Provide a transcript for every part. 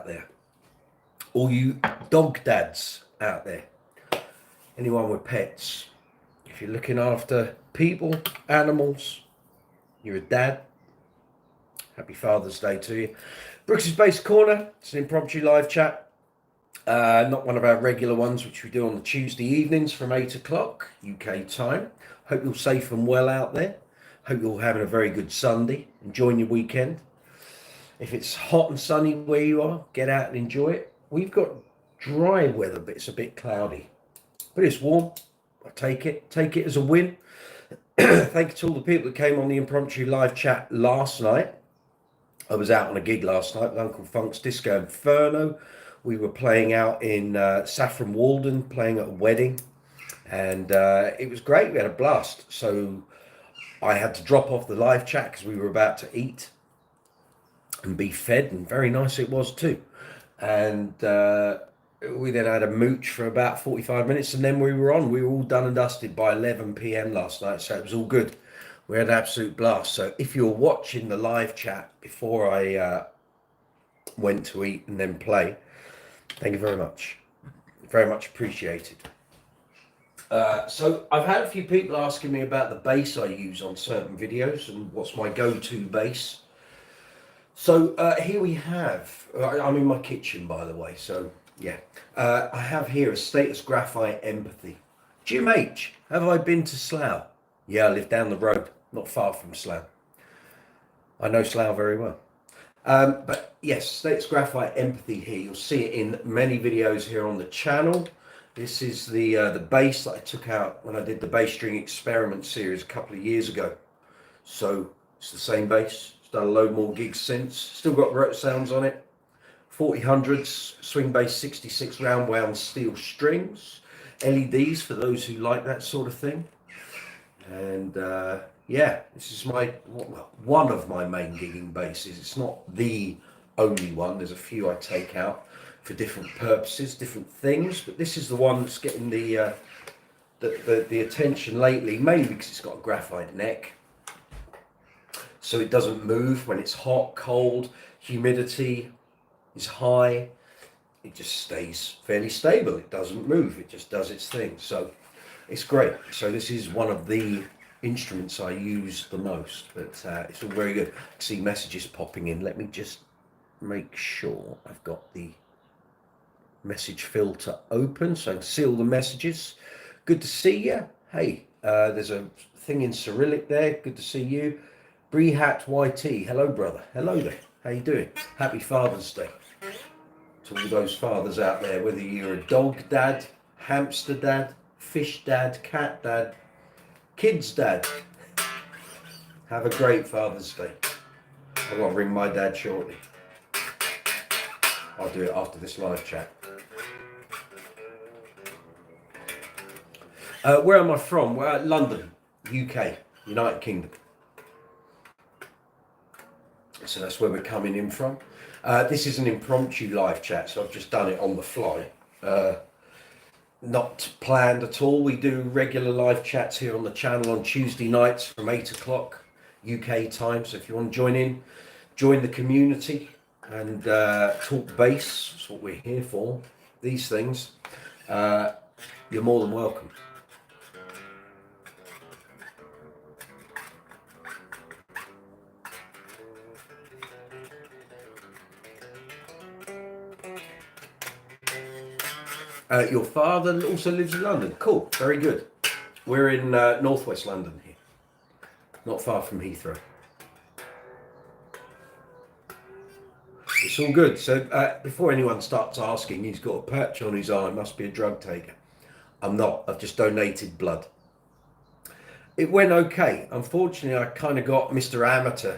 out there, all you dog dads out there, anyone with pets, if you're looking after people, animals, you're a dad, happy Father's Day to you. Brooks's Base Corner, it's an impromptu live chat. Not one of our regular ones, which we do on the Tuesday evenings from 8 o'clock UK time. Hope you're safe and well out there. Hope you're having a very good Sunday, enjoying your weekend. If it's hot and sunny where you are, get out and enjoy it. We've got dry weather, but it's a bit cloudy. But it's warm. I take it as a win. Thank you to all the people that came on the impromptu live chat last night. I was out on a gig last night with Uncle Funk's Disco Inferno. We were playing out in Saffron Walden, playing at a wedding. And it was great. We had a blast. So I had to drop off the live chat because we were about to eat and be fed. And very nice it was too. And we then had a mooch for about 45 minutes. And then we were on. We were all done and dusted by 11 p.m. last night. So it was all good. We had an absolute blast. So if you're watching the live chat before I went to eat and then play, thank you very much. Very much appreciated. So I've had a few people asking me about the bass I use on certain videos and what's my go-to bass. So here we have, I'm in my kitchen by the way, so yeah. I have here a Status Graphite Empathy. Jim H, have I been to Slough? Yeah, I live down the road, not far from Slough. I know Slough very well. But yes, Status Graphite Empathy here. You'll see it in many videos here on the channel. This is the bass that I took out when I did the bass string experiment series a couple of years ago. So it's the same bass. It's done a load more gigs since. Still got rotor sounds on it. 4000s, swing bass 66 round wound steel strings. LEDs for those who like that sort of thing. And yeah, this is one of my main gigging basses. It's not the only one. There's a few I take out for different purposes, different things, but this is the one that's getting the attention lately, mainly because it's got a graphite neck, so it doesn't move when it's hot, cold, humidity is high. It just stays fairly stable. It doesn't move. It just does its thing. So it's great. So this is one of the instruments I use the most, but it's all very good. I see messages popping in. Let me just make sure I've got the message filter open so I can see all the messages. Good to see you. Hey, there's a thing in Cyrillic there. Good to see you. Brehat YT, hello brother. Hello there. How you doing? Happy Father's Day to all those fathers out there, whether you're a dog dad, hamster dad, fish dad, cat dad, kids dad. Have a great Father's Day. I'm gonna ring my dad shortly. I'll do it after this live chat. Where am I from? Well, London, UK, United Kingdom. So that's where we're coming in from. This is an impromptu live chat, so I've just done it on the fly. Not planned at all. We do regular live chats here on the channel on Tuesday nights from 8 o'clock UK time. So if you want to join in, join the community and talk bass, that's what we're here for, these things, you're more than welcome. Your father also lives in London. Cool, very good. We're in northwest London here, not far from Heathrow. It's all good. So before anyone starts asking, he's got a patch on his arm, must be a drug taker. I'm not. I've just donated blood. It went okay. Unfortunately, I kind of got Mr. Amateur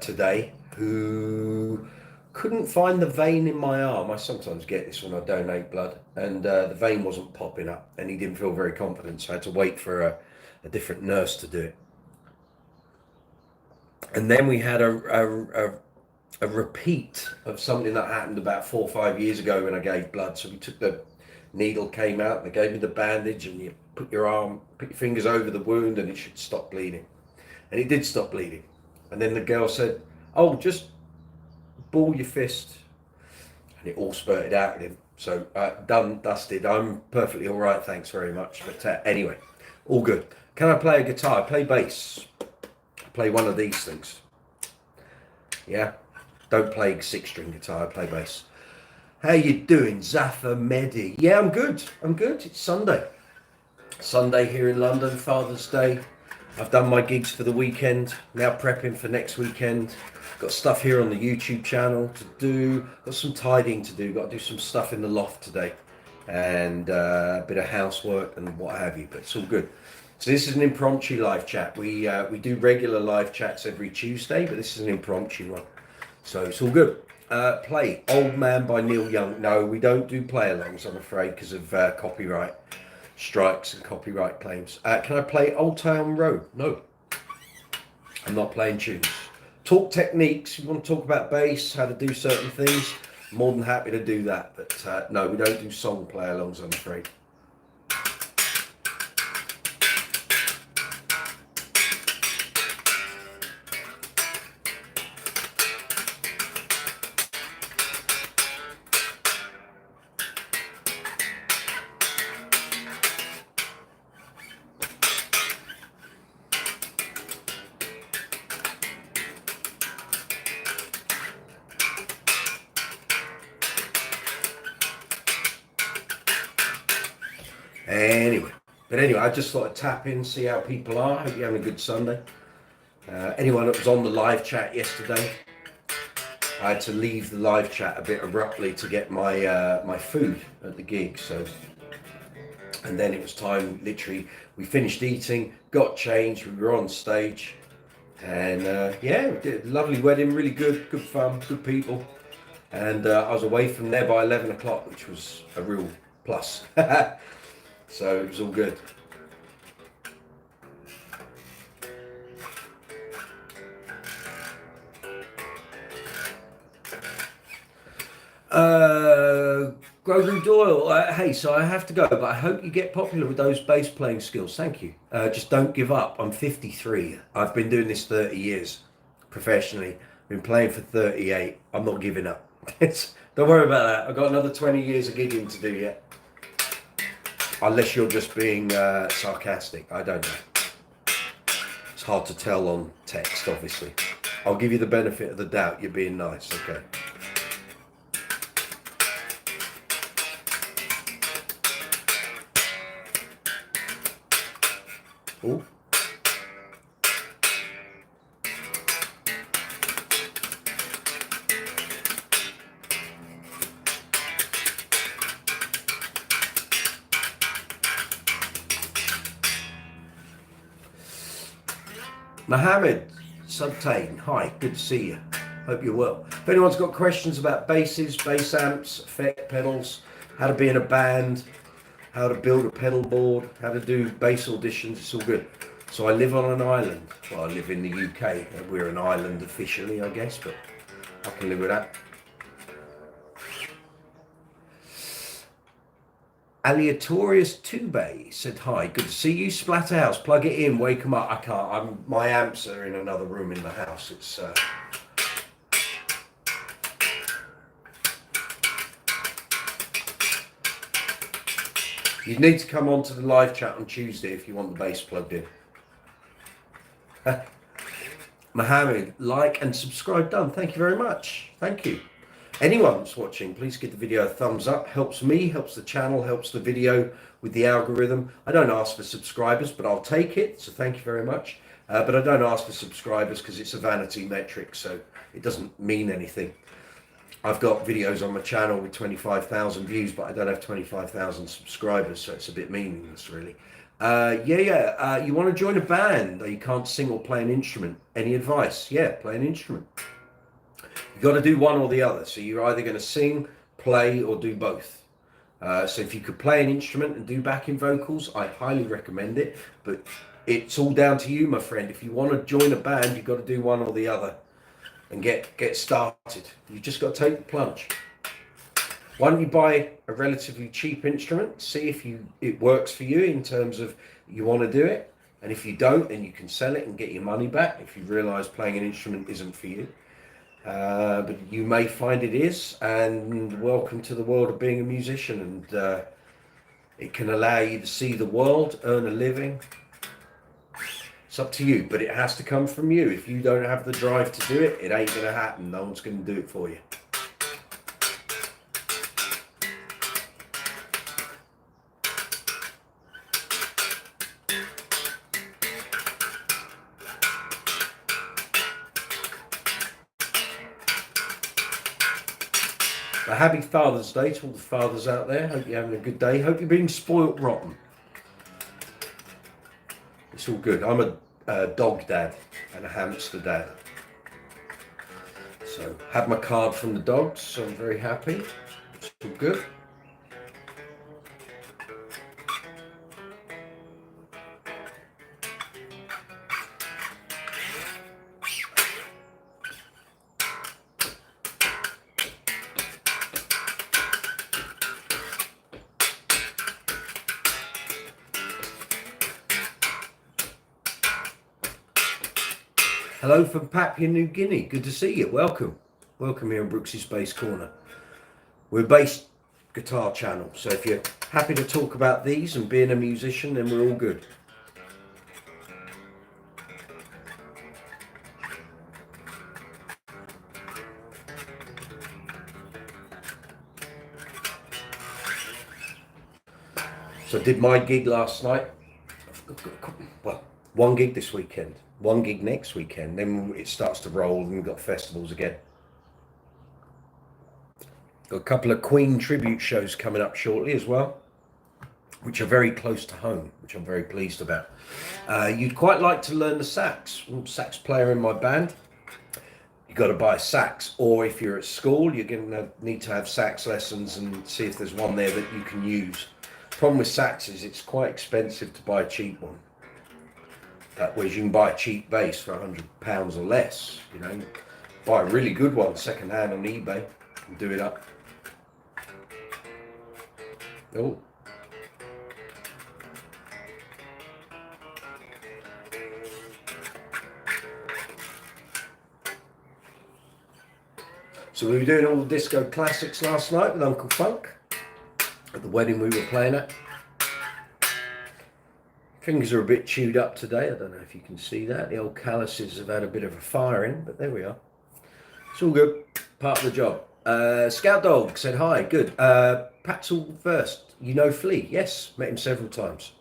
today, who couldn't find the vein in my arm. I sometimes get this when I donate blood, and the vein wasn't popping up, and he didn't feel very confident, so I had to wait for a different nurse to do it. And then we had a repeat of something that happened about 4 or 5 years ago when I gave blood. So we took the needle, came out, and they gave me the bandage, and you put your fingers over the wound and it should stop bleeding. And it did stop bleeding. And then the girl said, oh, just ball your fist and it all spurted out of him. So done, dusted. I'm perfectly all right, thanks very much. But anyway, all good. Can I play a guitar? I play bass. I play one of these things. Yeah, don't play 6-string guitar. I play bass. How you doing, Zafar Mehdi? Yeah, I'm good. I'm good. It's Sunday. Sunday here in London, Father's Day. I've done my gigs for the weekend. Now prepping for next weekend. Got stuff here on the YouTube channel to do. Got some tidying to do. Got to do some stuff in the loft today, and a bit of housework and what have you. But it's all good. So this is an impromptu live chat. We do regular live chats every Tuesday, but this is an impromptu one. So it's all good. Play Old Man by Neil Young. No, we don't do play-alongs, I'm afraid, because of copyright strikes and copyright claims. Can I play Old Town Road? No, I'm not playing tunes. Talk techniques. You want to talk about bass, how to do certain things, more than happy to do that. But no, we don't do song play-alongs, I'm afraid. Anyway, I just thought I'd tap in, see how people are. Hope you're having a good Sunday. Anyone that was on the live chat yesterday, I had to leave the live chat a bit abruptly to get my my food at the gig. So, and then it was time. Literally, we finished eating, got changed, we were on stage, and yeah, we did a lovely wedding, really good fun, good people, and I was away from there by 11 o'clock, which was a real plus. So it was all good. Grogan Doyle, hey, so I have to go, but I hope you get popular with those bass playing skills. Thank you. Just don't give up. I'm 53. I've been doing this 30 years professionally. Been playing for 38. I'm not giving up. Don't worry about that. I've got another 20 years of gigging to do yet. Unless you're just being sarcastic. I don't know. It's hard to tell on text, obviously. I'll give you the benefit of the doubt. You're being nice, okay? Ooh. Mohammed Subtain, hi, good to see you. Hope you're well. If anyone's got questions about basses, bass amps, effect pedals, how to be in a band, how to build a pedal board, how to do bass auditions, it's all good. So I live on an island. Well, I live in the UK. We're an island officially, I guess, but I can live with that. Aleatorious Tube said, hi, good to see you. Splatterhouse, plug it in, wake them up. I can't, my amps are in another room in the house. It's you need to come on to the live chat on Tuesday if you want the bass plugged in. Mohammed, like and subscribe done. Thank you very much. Thank you. Anyone that's watching, please give the video a thumbs up. Helps me, helps the channel, helps the video with the algorithm. I don't ask for subscribers, but I'll take it. So thank you very much. But I don't ask for subscribers because it's a vanity metric, so it doesn't mean anything. I've got videos on my channel with 25,000 views, but I don't have 25,000 subscribers, so it's a bit meaningless, really. You want to join a band? You can't sing or play an instrument. Any advice? Yeah, play an instrument. You've got to do one or the other. So you're either going to sing, play, or do both. So if you could play an instrument and do backing vocals, I highly recommend it. But it's all down to you, my friend. If you want to join a band, you've got to do one or the other and get started. You've just got to take the plunge. Why don't you buy a relatively cheap instrument, see if it works for you in terms of you want to do it. And if you don't, then you can sell it and get your money back if you realise playing an instrument isn't for you. but you may find it is. And welcome to the world of being a musician. And it can allow you to see the world, earn a living. It's up to you, but it has to come from you. If you don't have the drive to do it, it ain't going to happen. No one's going to do it for you. A happy Father's Day to all the fathers out there. Hope you're having a good day. Hope you're being spoilt rotten. It's all good. I'm a dog dad and a hamster dad. So had my card from the dogs, so I'm very happy. It's all good. Hello from Papua New Guinea. Good to see you. Welcome. Welcome here in Brooksy's Bass Corner. We're a bass guitar channel, so if you're happy to talk about these and being a musician, then we're all good. So I did my gig last night. Well, one gig this weekend. One gig next weekend, then it starts to roll and we've got festivals again. Got a couple of Queen tribute shows coming up shortly as well, which are very close to home, which I'm very pleased about. You'd quite like to learn the sax. I'm a sax player in my band. You've got to buy a sax, or if you're at school, you're going to need to have sax lessons and see if there's one there that you can use. Problem with sax is it's quite expensive to buy a cheap one. Whereas you can buy a cheap bass for £100 or less, you know. Buy a really good one second hand on eBay and do it up. Oh. So we were doing all the disco classics last night with Uncle Funk at the wedding we were playing at. Fingers are a bit chewed up today. I don't know if you can see that. The old calluses have had a bit of a fire in, but there we are. It's all good. Part of the job. Scout Dog said hi. Good. Patzel first. You know Flea? Yes. Met him several times.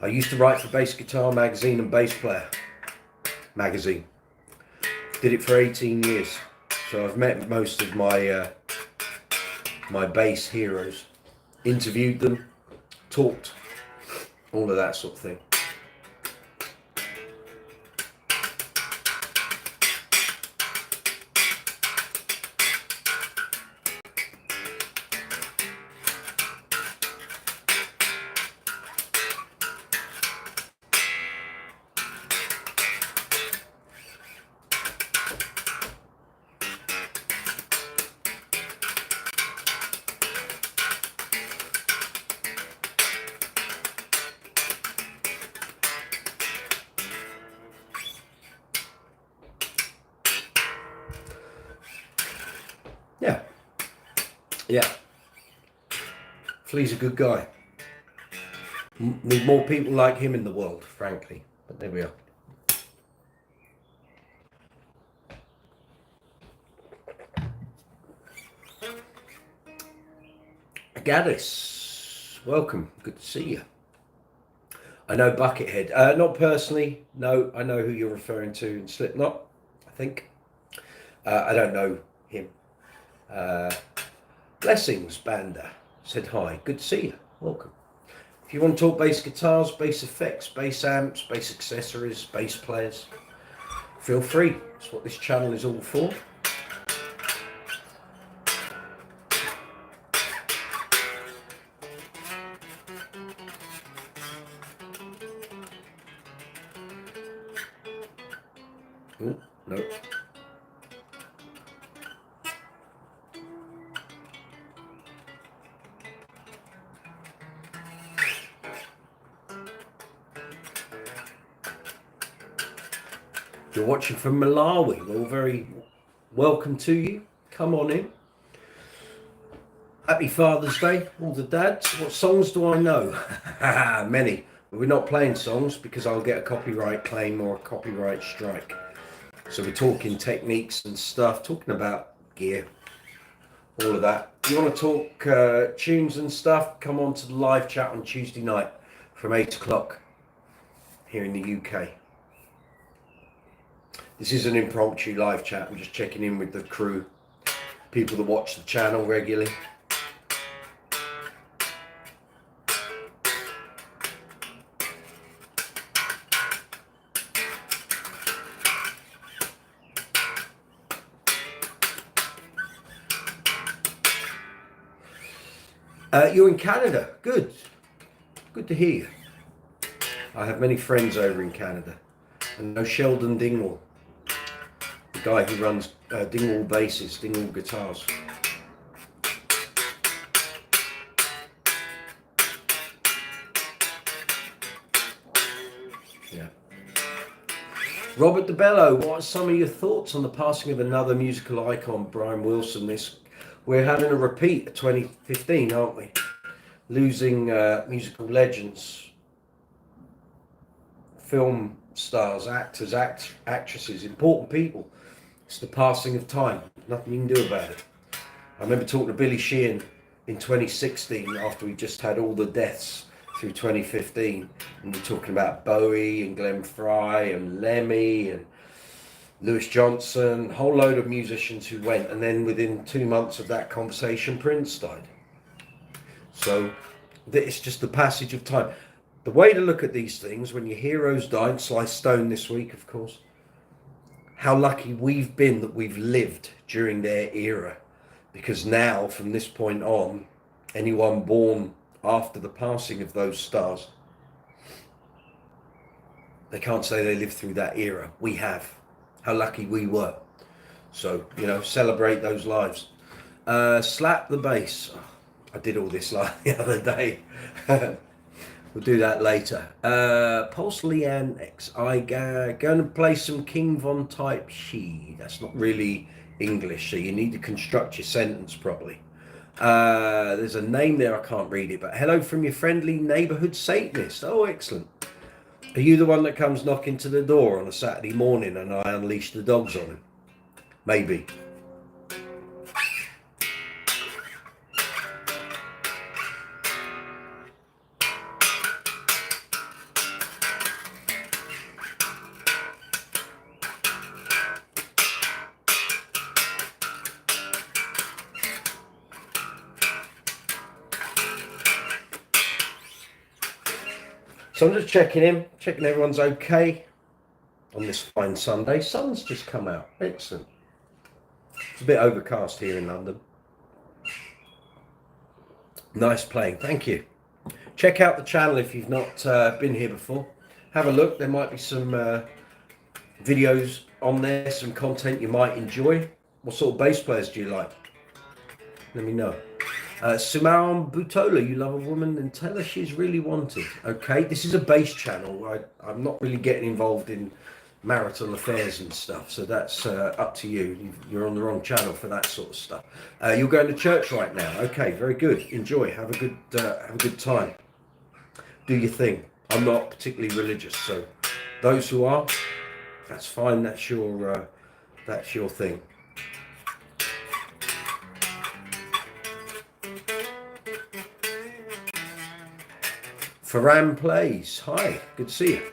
I used to write for Bass Guitar Magazine and Bass Player Magazine. Did it for 18 years. So I've met most of my my bass heroes. Interviewed them. Talked. All of that sort of thing. Yeah. Flea's a good guy. Need more people like him in the world, frankly. But there we are. Gaddis, welcome. Good to see you. I know Buckethead. Not personally. No, I know who you're referring to in Slipknot, I think. I don't know him. Blessings Banda said hi. Good to see you. Welcome. If you want to talk bass guitars, bass effects, bass amps, bass accessories, bass players, feel free. That's what this channel is all for. Oh, no. You're watching from Malawi. We're all very welcome to you. Come on in. Happy Father's Day, all the dads. What songs do I know? Many. But we're not playing songs because I'll get a copyright claim or a copyright strike. So we're talking techniques and stuff, talking about gear, all of that. If you want to talk tunes and stuff, come on to the live chat on Tuesday night from 8 o'clock here in the UK. This is an impromptu live chat. I'm just checking in with the crew, people that watch the channel regularly. You're in Canada. Good. Good to hear you. I have many friends over in Canada. And know Sheldon Dingwall, the guy who runs Dingwall basses, Dingwall guitars. Yeah. Robert DeBello, what are some of your thoughts on the passing of another musical icon, Brian Wilson? We're having a repeat of 2015, aren't we? Losing musical legends, film stars, actors, actresses, important people. It's the passing of time. Nothing you can do about it. I remember talking to Billy Sheehan in 2016 after we just had all the deaths through 2015, and we're talking about Bowie and Glenn Fry and Lemmy and Louis Johnson, a whole load of musicians who went, and then within 2 months of that conversation, Prince died. So it's just the passage of time. The way to look at these things, when your heroes died, Sly Stone this week, of course, how lucky we've been that we've lived during their era. Because now, from this point on, anyone born after the passing of those stars, they can't say they lived through that era. We have. How lucky we were. So, celebrate those lives. Slap the bass. Oh, I did all this like the other day. We'll do that later. Pulse Leanne X. I going to play some King Von Type She. That's not really English, so you need to construct your sentence properly. There's a name there, I can't read it, but hello from your friendly neighborhood Satanist. Oh, excellent. Are you the one that comes knocking to the door on a Saturday morning and I unleash the dogs on him? Maybe. So I'm just checking everyone's okay on this fine Sunday. Sun's just come out. Excellent. It's a bit overcast here in London. Nice playing. Thank you. Check out the channel if you've not been here before. Have a look. There might be some videos on there, some content you might enjoy. What sort of bass players do you like? Let me know. Sumaran Butola, you love a woman and tell her she's really wanted. Okay, this is a bass channel. I'm not really getting involved in marital affairs and stuff, so that's up to you. You're on the wrong channel for that sort of stuff. You're going to church right now. Okay, very good. Enjoy. Have a good time. Do your thing. I'm not particularly religious, so those who are, that's fine. That's your thing. Faram Plays. Hi, good to see you.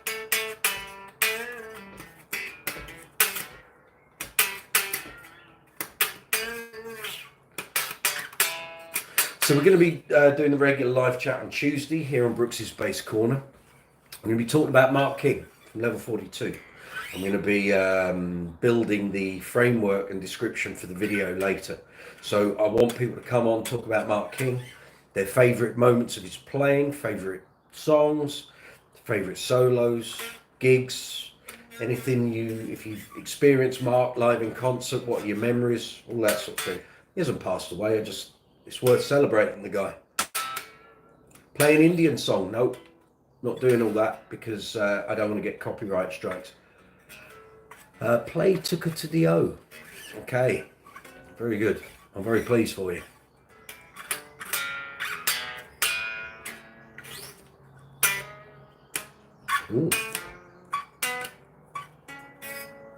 So we're going to be doing the regular live chat on Tuesday here on Brooks's Bass Corner. I'm going to be talking about Mark King from Level 42. I'm going to be building the framework and description for the video later. So I want people to come on, talk about Mark King, their favourite moments of his playing, favourite songs, favourite solos, gigs, anything if you've experienced Mark live in concert, what are your memories, all that sort of thing. He hasn't passed away, it's worth celebrating the guy. Play an Indian song, nope, not doing all that because I don't want to get copyright strikes. Play Tuka to the O. Okay, very good. I'm very pleased for you. Ooh.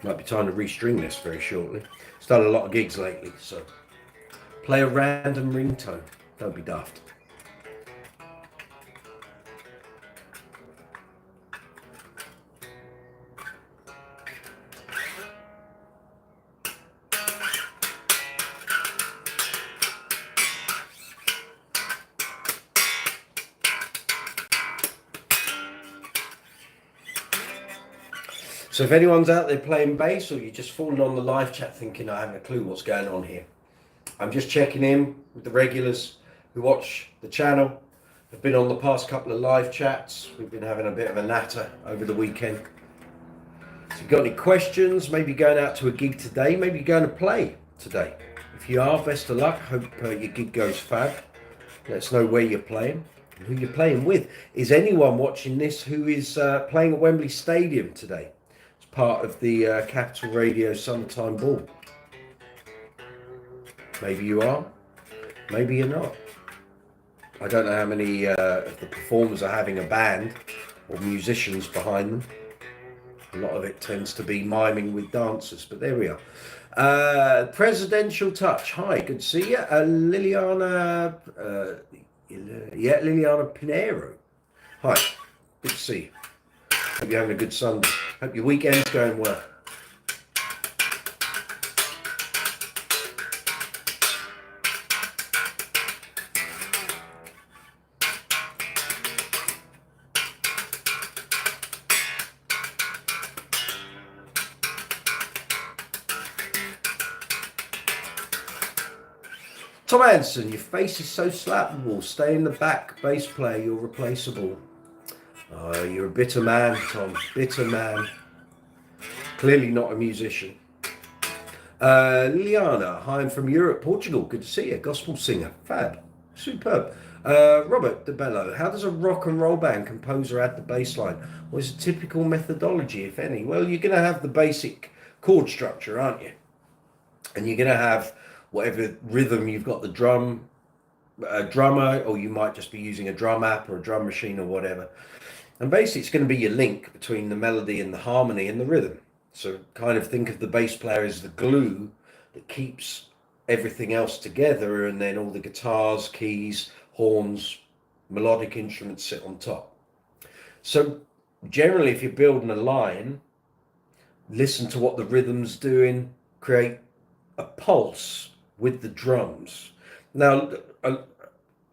Might be time to restring this very shortly. It's done a lot of gigs lately, so play a random ringtone. Don't be daft. So if anyone's out there playing bass, or you're just falling on the live chat thinking I haven't a clue what's going on here, I'm just checking in with the regulars who watch the channel. Have been on the past couple of live chats. We've been having a bit of a natter over the weekend. So if you've got any questions, maybe going out to a gig today, maybe going to play today. If you are, best of luck. Hope your gig goes fab. Let us know where you're playing and who you're playing with. Is anyone watching this who is playing at Wembley Stadium today? It's part of the Capital Radio Summertime Ball. Maybe you are, maybe you're not. I don't know how many of the performers are having a band or musicians behind them. A lot of it tends to be miming with dancers, but there we are. Presidential Touch. Hi, good to see you. Liliana, Liliana Pinero. Hi, good to see you. Hope you're having a good Sunday. Hope your weekend's going well. Tom Anderson, your face is so slappable. Stay in the back, bass player, you're replaceable. Oh, you're a bitter man, Tom. Bitter man. Clearly not a musician. Liliana, hi, I'm from Europe, Portugal. Good to see you. Gospel singer. Fab. Superb. Robert DeBello, how does a rock and roll band composer add the bass line? What is a typical methodology, if any? Well, you're going to have the basic chord structure, aren't you? And you're going to have whatever rhythm you've got, the drummer, or you might just be using a drum app or a drum machine or whatever. And basically it's going to be your link between the melody and the harmony and the rhythm. So kind of think of the bass player as the glue that keeps everything else together, and then all the guitars, keys, horns, melodic instruments sit on top. So generally if you're building a line, listen to what the rhythm's doing, create a pulse with the drums. Now,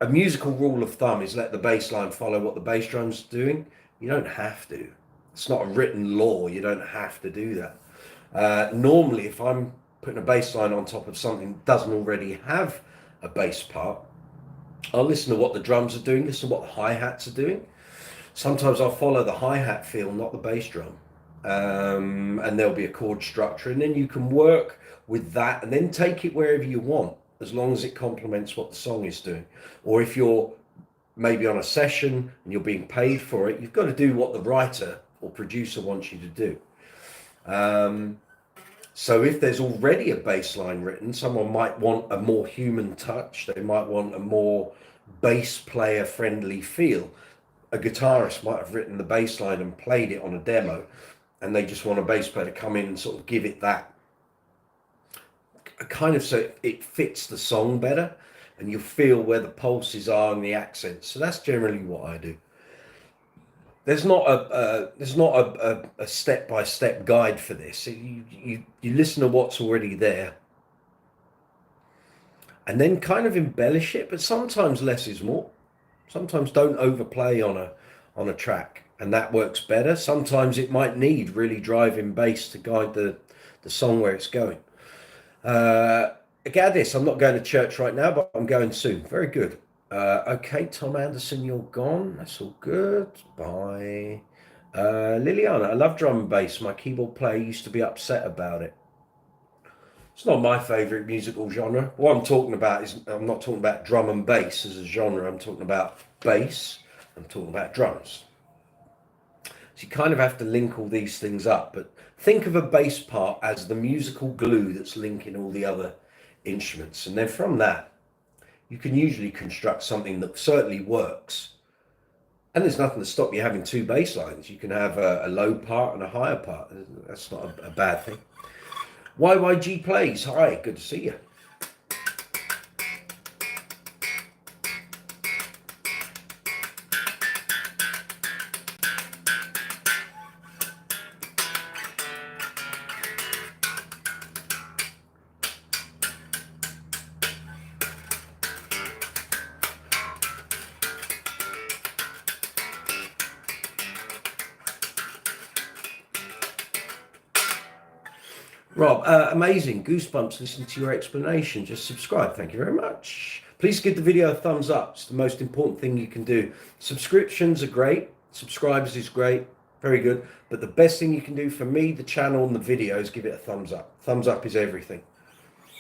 a musical rule of thumb is let the bass line follow what the bass drum's doing. You don't have to. It's not a written law. You don't have to do that. Normally, if I'm putting a bass line on top of something that doesn't already have a bass part, I'll listen to what the drums are doing, listen to what the hi-hats are doing. Sometimes I'll follow the hi-hat feel, not the bass drum. And there'll be a chord structure, and then you can work with that and then take it wherever you want, as long as it complements what the song is doing. Or if you're maybe on a session and you're being paid for it, you've got to do what the writer or producer wants you to do. So if there's already a bass line written, someone might want a more human touch. They might want a more bass player friendly feel. A guitarist might have written the bass line and played it on a demo, and they just want a bass player to come in and sort of give it that kind of, so it fits the song better and you feel where the pulses are and the accents. So that's generally what I do. There's not a step-by-step guide for this. You listen to what's already there and then kind of embellish it, but sometimes less is more. Sometimes don't overplay on a track, and that works better. Sometimes it might need really driving bass to guide the song where it's going. Agadis, I'm not going to church right now, but I'm going soon. Very good. Okay, Tom Anderson, you're gone. That's all good. Bye. Liliana, I love drum and bass. My keyboard player used to be upset about it. It's not my favourite musical genre. What I'm talking about is, I'm not talking about drum and bass as a genre. I'm talking about bass. I'm talking about drums. So you kind of have to link all these things up. But think of a bass part as the musical glue that's linking all the other instruments. And then from that, you can usually construct something that certainly works. And there's nothing to stop you having two bass lines. You can have a low part and a higher part. That's not a bad thing. YYG Plays, hi, good to see you. Rob, amazing. Goosebumps listening to your explanation. Just subscribe. Thank you very much. Please give the video a thumbs up. It's the most important thing you can do. Subscriptions are great. Subscribers is great. Very good. But the best thing you can do for me, the channel and the video is give it a thumbs up. Thumbs up is everything.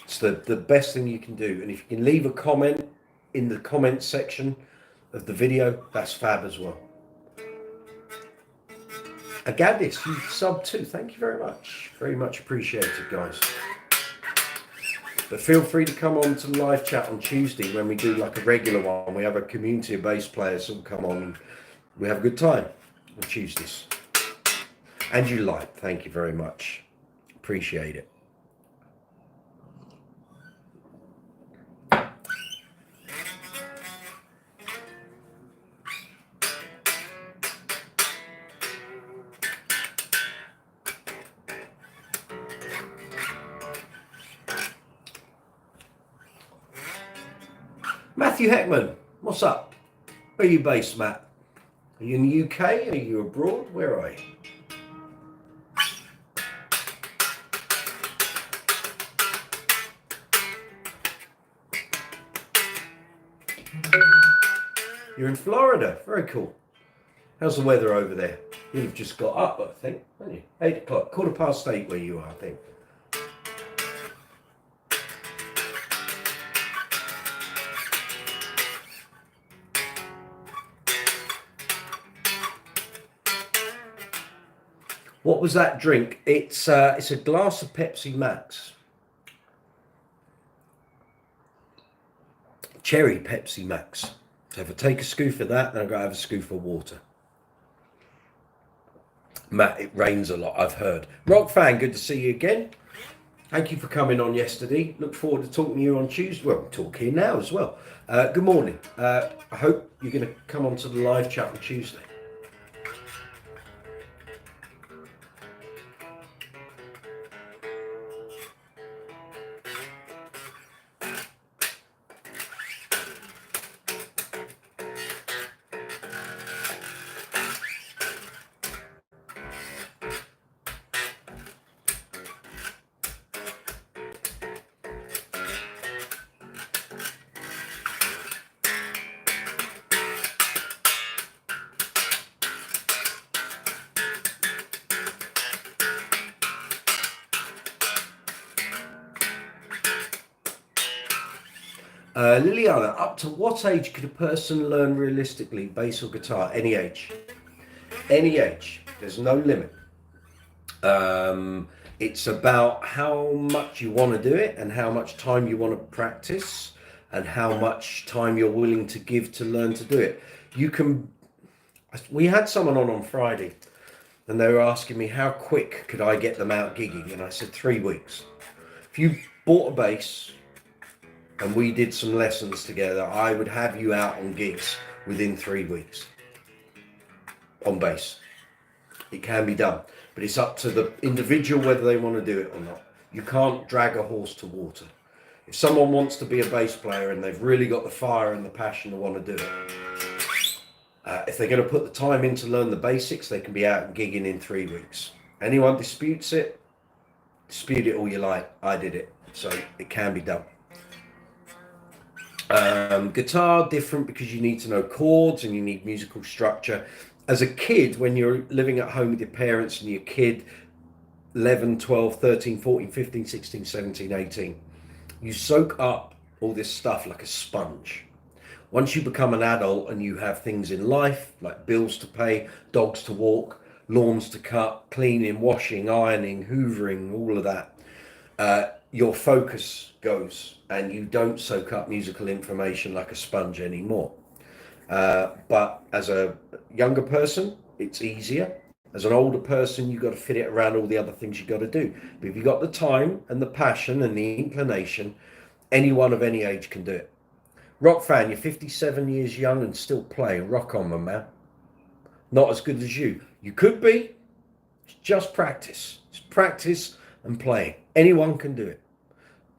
It's the best thing you can do. And if you can leave a comment in the comment section of the video, that's fab as well. Agadis, you sub too. Thank you very much. Very much appreciated, guys. But feel free to come on to the live chat on Tuesday when we do like a regular one. We have a community of bass players who come on and we have a good time on Tuesdays. And you like. Thank you very much. Appreciate it. Matthew Heckman, what's up? Where are you based, Matt? Are you in the UK? Are you abroad? Where are you? You're in Florida. Very cool. How's the weather over there? You've just got up, I think, haven't you? 8 o'clock, 8:15 where you are, I think. What was that drink? It's a glass of Pepsi Max. Cherry Pepsi Max. So if I take a scoop of that, then I'm going to have a scoop of water. Matt, it rains a lot, I've heard. Rock fan, good to see you again. Thank you for coming on yesterday. Look forward to talking to you on Tuesday. Well, talk here now as well. Good morning. I hope you're going to come on to the live chat on Tuesday. Liliana, up to what age could a person learn realistically bass or guitar? Any age. Any age. There's no limit. It's about how much you want to do it and how much time you want to practice and how much time you're willing to give to learn to do it. We had someone on Friday and they were asking me how quick could I get them out gigging, and I said 3 weeks. If you bought a bass and we did some lessons together, I would have you out on gigs within 3 weeks on bass. It can be done, but it's up to the individual whether they want to do it or not. You can't drag a horse to water. If someone wants to be a bass player and they've really got the fire and the passion to want to do it, if they're going to put the time in to learn the basics, they can be out and gigging in 3 weeks. Anyone disputes it, dispute it all you like. I did it, so it can be done. Guitar, different because you need to know chords and you need musical structure. As a kid, when you're living at home with your parents and your kid 11, 12, 13, 14, 15, 16, 17, 18, you soak up all this stuff like a sponge. Once you become an adult and you have things in life like bills to pay, dogs to walk, lawns to cut, cleaning, washing, ironing, hoovering, all of that, your focus goes and you don't soak up musical information like a sponge anymore. But as a younger person, it's easier. As an older person, you've got to fit it around all the other things you've got to do. But if you've got the time and the passion and the inclination, anyone of any age can do it. Rock fan, you're 57 years young and still playing. Rock on, my man. Not as good as you. You could be. It's just practice. It's practice and playing. Anyone can do it.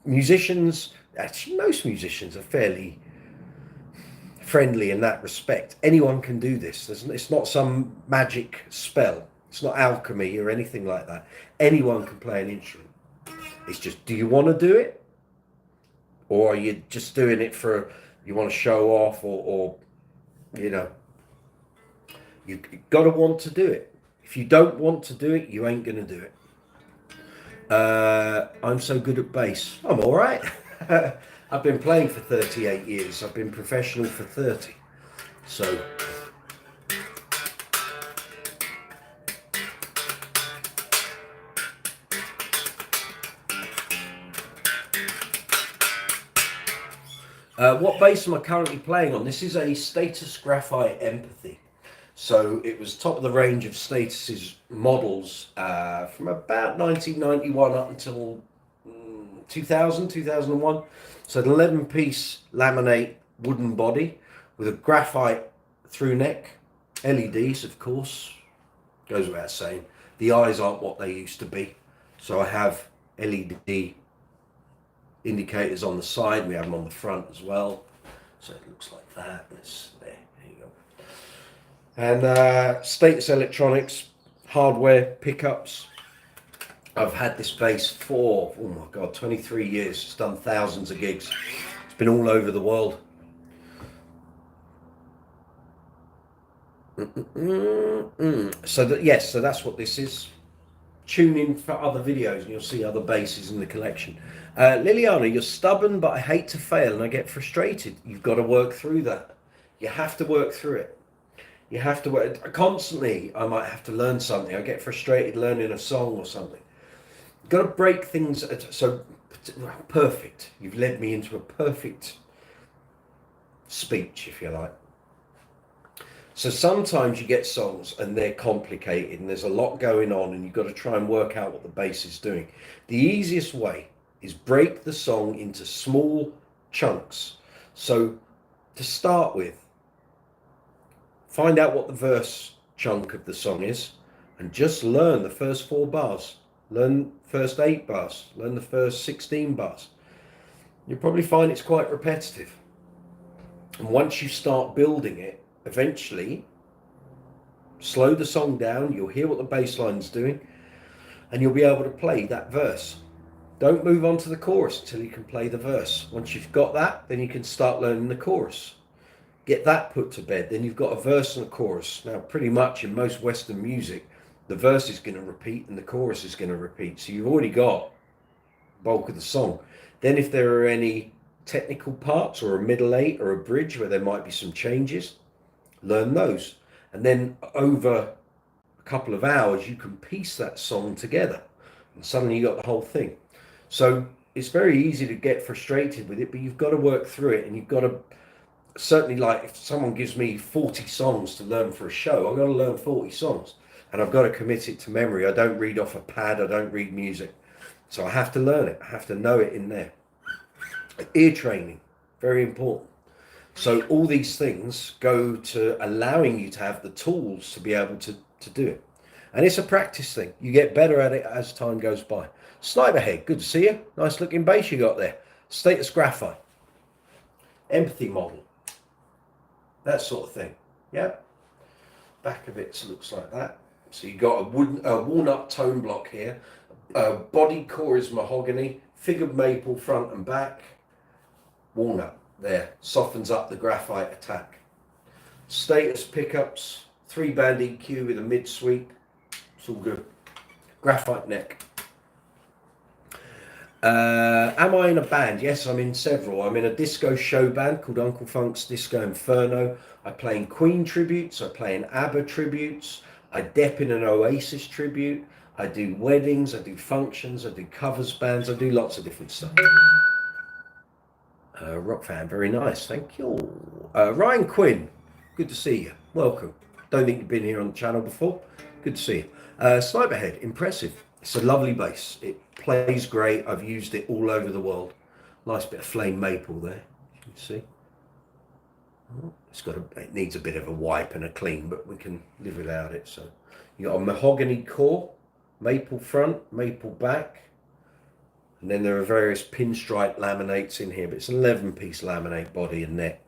Musicians, actually most musicians are fairly friendly in that respect. Anyone can do this. It's not some magic spell. It's not alchemy or anything like that. Anyone can play an instrument. It's just, do you want to do it? Or are you just doing it for, you want to show off, or you know, you've got to want to do it. If you don't want to do it, you ain't going to do it. I'm so good at bass. I'm all right. I've been playing for 38 years. I've been professional for 30. So what bass am I currently playing on? This is a Status Graphite Empathy. So it was top of the range of Status's models from about 1991 up until 2000, 2001. So an 11-piece laminate wooden body with a graphite through neck, LEDs, of course, goes without saying. The eyes aren't what they used to be. So I have LED indicators on the side. We have them on the front as well. So it looks like that. There you go. And Status Electronics, hardware, pickups. I've had this bass for, oh my God, 23 years. It's done thousands of gigs. It's been all over the world. So that's what this is. Tune in for other videos and you'll see other basses in the collection. Liliana, you're stubborn, but I hate to fail and I get frustrated. You've got to work through that. You have to work through it. You have to work constantly. I might have to learn something. I get frustrated learning a song or something. You've got to break things. So perfect. You've led me into a perfect speech, if you like. So sometimes you get songs and they're complicated and there's a lot going on and you've got to try and work out what the bass is doing. The easiest way is break the song into small chunks. So to start with, find out what the verse chunk of the song is and just learn the first 4 bars. Learn the first 8 bars. Learn the first 16 bars. You'll probably find it's quite repetitive. And once you start building it, eventually slow the song down, you'll hear what the bass line's doing, and you'll be able to play that verse. Don't move on to the chorus until you can play the verse. Once you've got that, then you can start learning the chorus. Get that put to bed, then you've got a verse and a chorus. Now, pretty much in most Western music, the verse is going to repeat and the chorus is going to repeat. So you've already got the bulk of the song. Then if there are any technical parts or a middle 8 or a bridge where there might be some changes, learn those. And then over a couple of hours, you can piece that song together and suddenly you got the whole thing. So it's very easy to get frustrated with it, but you've got to work through it. And you've got to, certainly, like if someone gives me 40 songs to learn for a show, I've got to learn 40 songs and I've got to commit it to memory. I don't read off a pad. I don't read music. So I have to learn it. I have to know it in there. Ear training, very important. So all these things go to allowing you to have the tools to be able to do it. And it's a practice thing. You get better at it as time goes by. Sniperhead, good to see you. Nice looking bass you got there. Status Graphite. Empathy model. That sort of thing. Yeah. Back of it looks like that. So you got a walnut tone block here. Body core is mahogany. Figured maple front and back. Walnut there. Softens up the graphite attack. Status pickups. 3-band EQ with a mid sweep. It's all good. Graphite neck. Am I in a band? Yes, I'm in several. I'm in a disco show band called Uncle Funk's Disco Inferno. I play in Queen tributes. I play in ABBA tributes. I dep in an Oasis tribute. I do weddings, I do functions, I do covers bands, I do lots of different stuff. Rock fan, very nice, thank you. Ryan Quinn, good to see you. Welcome. Don't think you've been here on the channel before. Good to see you. Sniperhead, impressive. It's a lovely bass. It plays great. I've used it all over the world. Nice bit of flame maple there. You can see. It needs a bit of a wipe and a clean, but we can live without it. So you got a mahogany core, maple front, maple back, and then there are various pinstripe laminates in here, but it's an 11-piece laminate body and neck,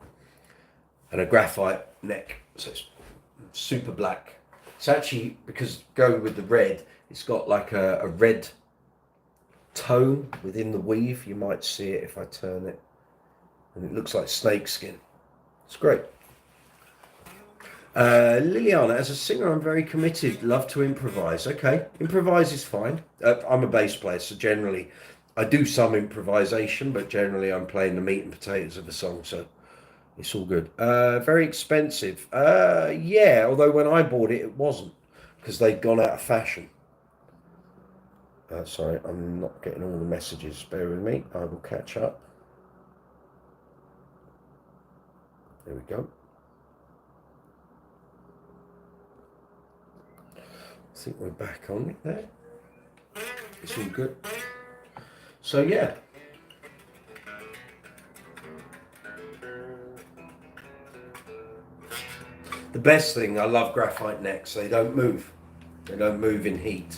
and a graphite neck, so it's super black. It's actually, because go with the red, it's got like a red tone within the weave. You might see it if I turn it, and it looks like snake skin. It's great. Liliana, as a singer, I'm very committed. Love to improvise. Okay, improvise is fine. I'm a bass player, so generally I do some improvisation, but generally I'm playing the meat and potatoes of the song, so it's all good. Very expensive. Yeah, although when I bought it, it wasn't, because they'd gone out of fashion. Sorry, I'm not getting all the messages. Bear with me. I will catch up. There we go. I think we're back on it there. It's all good. So yeah. The best thing, I love graphite necks. They don't move. They don't move in heat.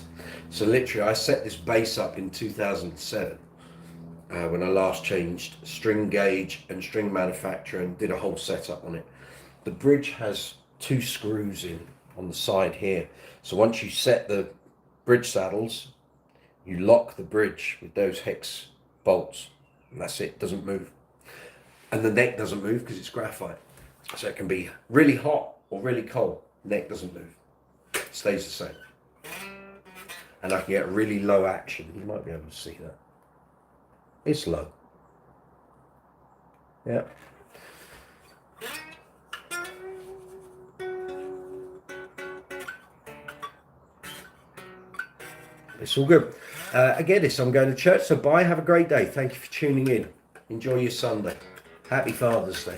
So literally, I set this bass up in 2007 when I last changed string gauge and string manufacturer and did a whole setup on it. The bridge has 2 screws in on the side here. So once you set the bridge saddles, you lock the bridge with those hex bolts, and that's it. Doesn't move. And the neck doesn't move because it's graphite. So it can be really hot or really cold. Neck doesn't move. It stays the same. And I can get really low action. You might be able to see that. It's low. Yeah. It's all good. Again, I'm going to church, so bye. Have a great day. Thank you for tuning in. Enjoy your Sunday. Happy Father's Day.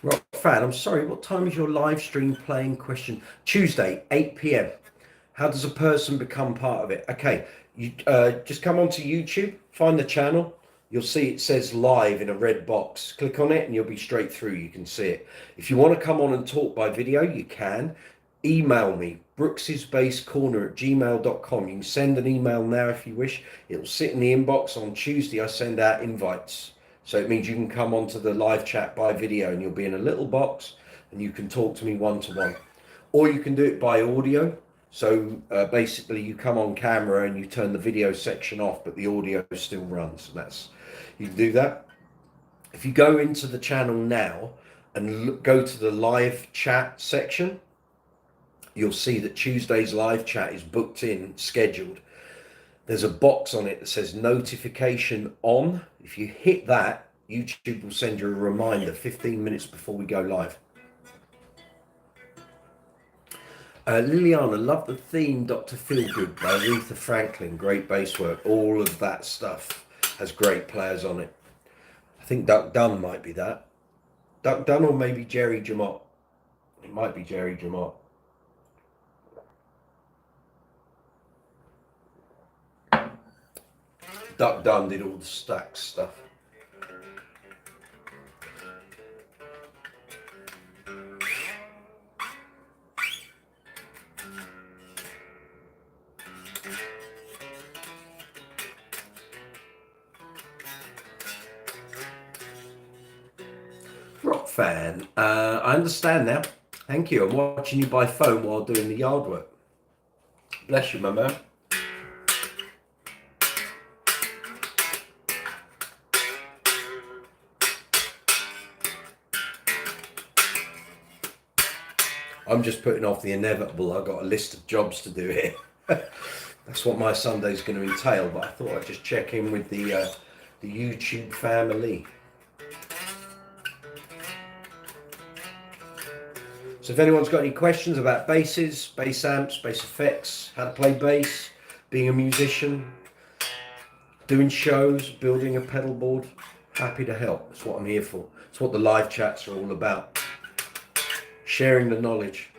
Rock fan, I'm sorry, what time is your live stream playing? Question. Tuesday, 8 p.m. How does a person become part of it? Okay, you just come onto YouTube, find the channel. You'll see it says live in a red box. Click on it and you'll be straight through. You can see it. If you want to come on and talk by video, you can. Email me, brooks'sbasscorner@gmail.com. You can send an email now if you wish. It'll sit in the inbox. On Tuesday, I send out invites. So it means you can come onto the live chat by video and you'll be in a little box and you can talk to me one-to-one. Or you can do it by audio. So basically you come on camera and you turn the video section off, but the audio still runs. You can do that. If you go into the channel now and go to the live chat section, you'll see that Tuesday's live chat is booked in, scheduled. There's a box on it that says notification on. If you hit that, YouTube will send you a reminder 15 minutes before we go live. Liliana, love the theme Dr. Feelgood by Aretha Franklin. Great bass work. All of that stuff has great players on it. I think Duck Dunn might be that. Duck Dunn or maybe Jerry Jamot. It might be Jerry Jamot. Duck Dunn did all the Stax stuff. Rock fan, I understand now. Thank you. I'm watching you by phone while doing the yard work. Bless you, my man. I'm just putting off the inevitable. I've got a list of jobs to do here. That's what my Sunday's going to entail, but I thought I'd just check in with the YouTube family. So if anyone's got any questions about basses, bass amps, bass effects, how to play bass, being a musician, doing shows, building a pedal board, happy to help. That's what I'm here for. It's what the live chats are all about. Sharing the knowledge.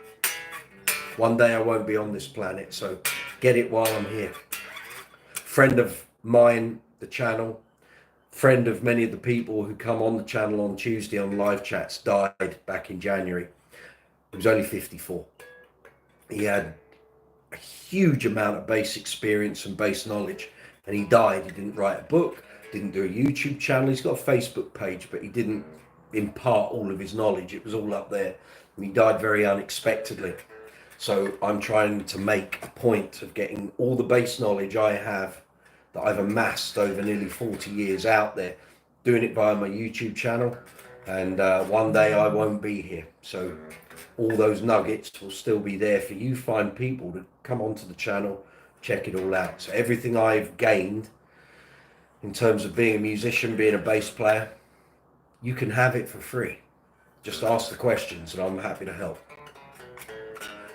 One day I won't be on this planet, so get it while I'm here. Friend of mine, the channel, friend of many of the people who come on the channel on Tuesday on live chats, died back in January. He was only 54. He had a huge amount of bass experience and bass knowledge, and he died. He didn't write a book, didn't do a YouTube channel. He's got a Facebook page, but he didn't impart all of his knowledge. It was all up there. And he died very unexpectedly. So I'm trying to make a point of getting all the bass knowledge I have that I've amassed over nearly 40 years out there, doing it via my YouTube channel. And one day I won't be here. So all those nuggets will still be there for you fine people to come onto the channel, check it all out. So everything I've gained in terms of being a musician, being a bass player, you can have it for free. Just ask the questions and I'm happy to help.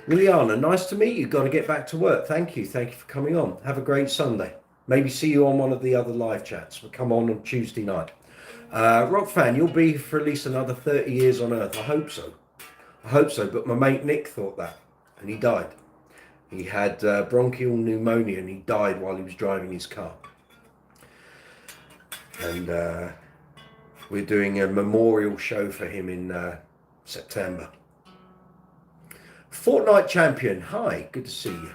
Liliana, nice to meet you. Got to get back to work. Thank you. Thank you for coming on. Have a great Sunday. Maybe see you on one of the other live chats. We'll come on Tuesday night. Rock fan, you'll be for at least another 30 years on Earth. I hope so. I hope so. But my mate Nick thought that, and he died. He had bronchial pneumonia, and he died while he was driving his car. And we're doing a memorial show for him in September. Fortnite champion, hi, good to see you.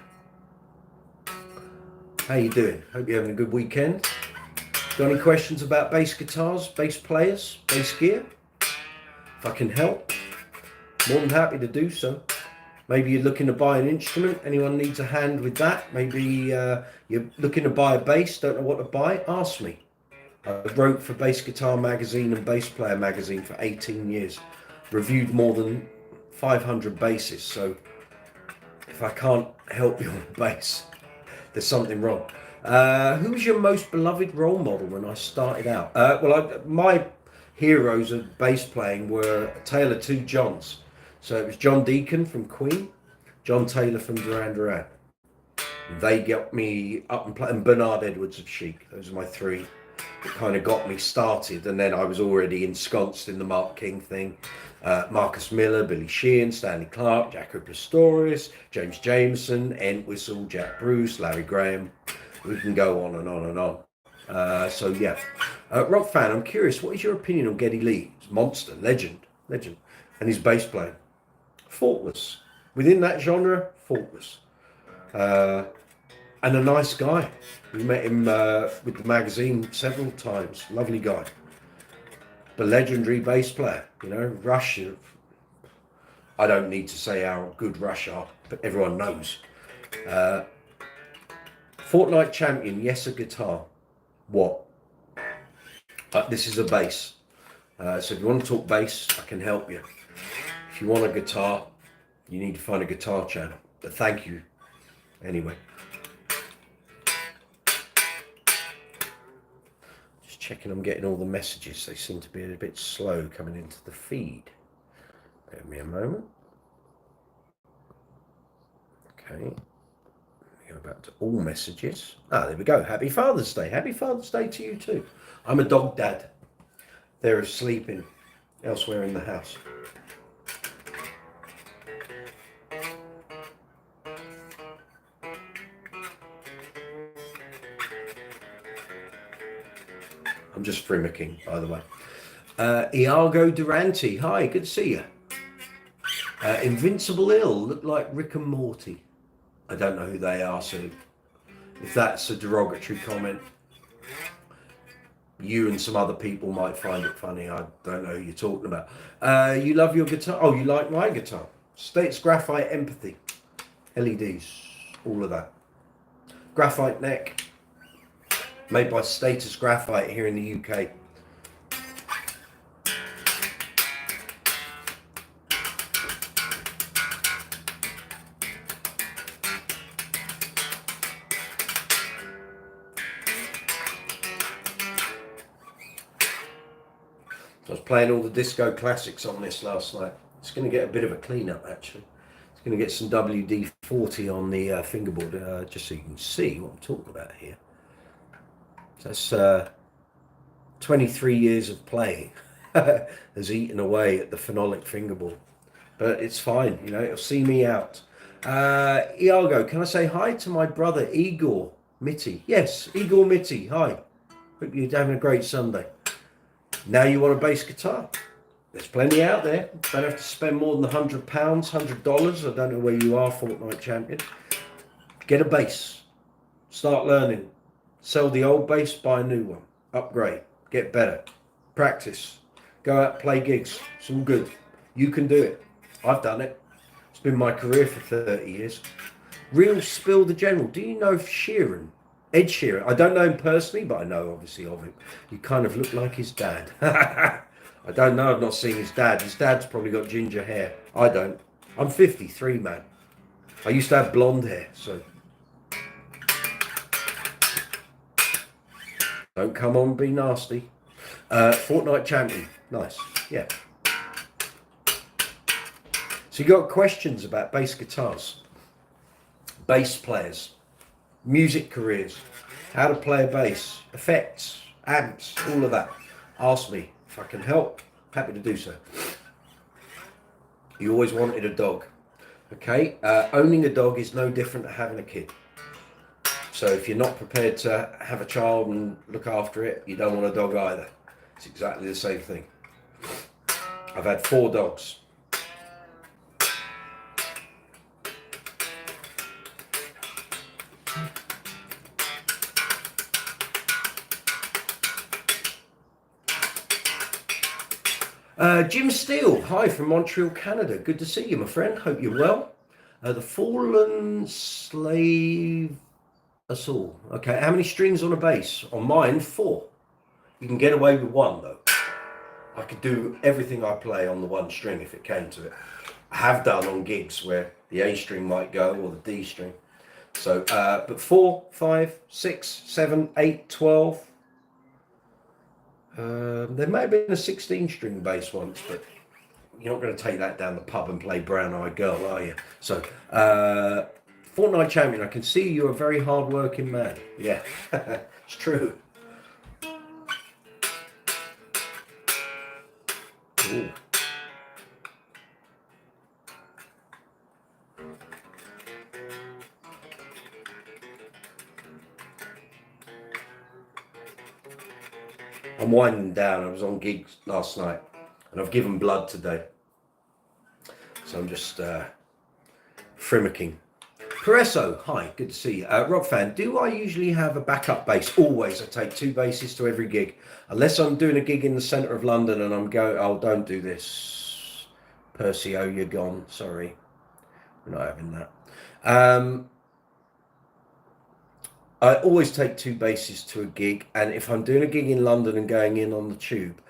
How you doing? Hope you're having a good weekend. Got any questions about bass guitars, bass players, bass gear? If I can help, more than happy to do so. Maybe you're looking to buy an instrument. Anyone needs a hand with that? Maybe you're looking to buy a bass, don't know what to buy? Ask me. I wrote for Bass Guitar Magazine and Bass Player Magazine for 18 years. Reviewed more than 500 basses. So if I can't help you on bass, there's something wrong. Who was your most beloved role model when I started out? My heroes of bass playing were a tale of two Johns. So it was John Deacon from Queen, John Taylor from Duran Duran. They got me up and playing, and Bernard Edwards of Chic. Those are my three that kind of got me started. And then I was already ensconced in the Mark King thing. Marcus Miller, Billy Sheehan, Stanley Clarke, Jaco Pastorius, James Jameson, Entwistle, Jack Bruce, Larry Graham. We can go on and on and on. Rock fan, I'm curious, what is your opinion on Geddy Lee? He's a monster, legend, and his bass playing. Faultless. Within that genre, faultless. And a nice guy. We met him with the magazine several times. Lovely guy. The legendary bass player, Rush. I don't need to say how good Rush are, but everyone knows. Fortnite champion, yes, a guitar. What? This is a bass. So if you want to talk bass, I can help you. If you want a guitar, you need to find a guitar channel. But thank you anyway. Just checking I'm getting all the messages. They seem to be a bit slow coming into the feed. Give me a moment. Okay. Go back to all messages. There we go. Happy Father's Day. Happy Father's Day to you too. I'm a dog dad. They're sleeping elsewhere in the house. I'm just frimicking, by the way. Iago Durante. Hi, good to see you. Invincible Ill. Look like Rick and Morty. I don't know who they are, so if that's a derogatory comment, you and some other people might find it funny. I don't know who you're talking about. You love your guitar? Oh, you like my guitar? States Graphite Empathy. LEDs. all of that. Graphite neck, made by Status Graphite here in the UK. I was playing all the disco classics on this last night. It's going to get a bit of a clean up actually. It's going to get some WD-40 on the fingerboard, just so you can see what I'm talking about here. So that's 23 years of playing has eaten away at the phenolic fingerboard. But it's fine, you know, it'll see me out. Iago, can I say hi to my brother Igor Mitty? Yes, Igor Mitty, hi. Hope you're having a great Sunday. Now you want a bass guitar? There's plenty out there. Don't have to spend more than £100, $100. I don't know where you are, Fortnite Champion. Get a bass. Start learning. Sell the old bass, buy a new one. Upgrade. Get better. Practice. Go out, play gigs. It's all good. You can do it. I've done it. It's been my career for 30 years. Real Spill the General. Do you know Sheeran? Ed Sheeran. I don't know him personally, but I know obviously of him. He kind of looked like his dad. I don't know. I've not seen his dad. His dad's probably got ginger hair. I don't. I'm 53, man. I used to have blonde hair, so. Don't come on, be nasty. Fortnite Champion. Nice. Yeah. So you got questions about bass guitars, bass players, music careers, how to play a bass, effects, amps, all of that. Ask me if I can help. Happy to do so. You always wanted a dog. Okay, owning a dog is no different to having a kid. So if you're not prepared to have a child and look after it, you don't want a dog either. It's exactly the same thing. I've had 4 dogs. Jim Steele, hi from Montreal, Canada. Good to see you, my friend. Hope you're well. The Fallen Slave Us All. Okay, how many strings on a bass? On mine, 4. You can get away with 1 though. I could do everything I play on the 1 string if it came to it. I have done on gigs where the A string might go or the D string. So, but 4, 5, 6, 7, 8, 12. There may have been a 16 string bass once, but you're not going to take that down the pub and play Brown Eyed Girl, are you? So, Fortnite Champion, I can see you're a very hard working man. Yeah, it's true. Ooh. I'm winding down. I was on gigs last night and I've given blood today. So I'm just frimicking. Peresso, hi, good to see you. Rob fan, do I usually have a backup bass? Always. I take 2 basses to every gig. Unless I'm doing a gig in the centre of London and I'm going, oh, don't do this. Percy, oh, you're gone. Sorry. We're not having that. I always take 2 basses to a gig, and if I'm doing a gig in London and going in on the tube,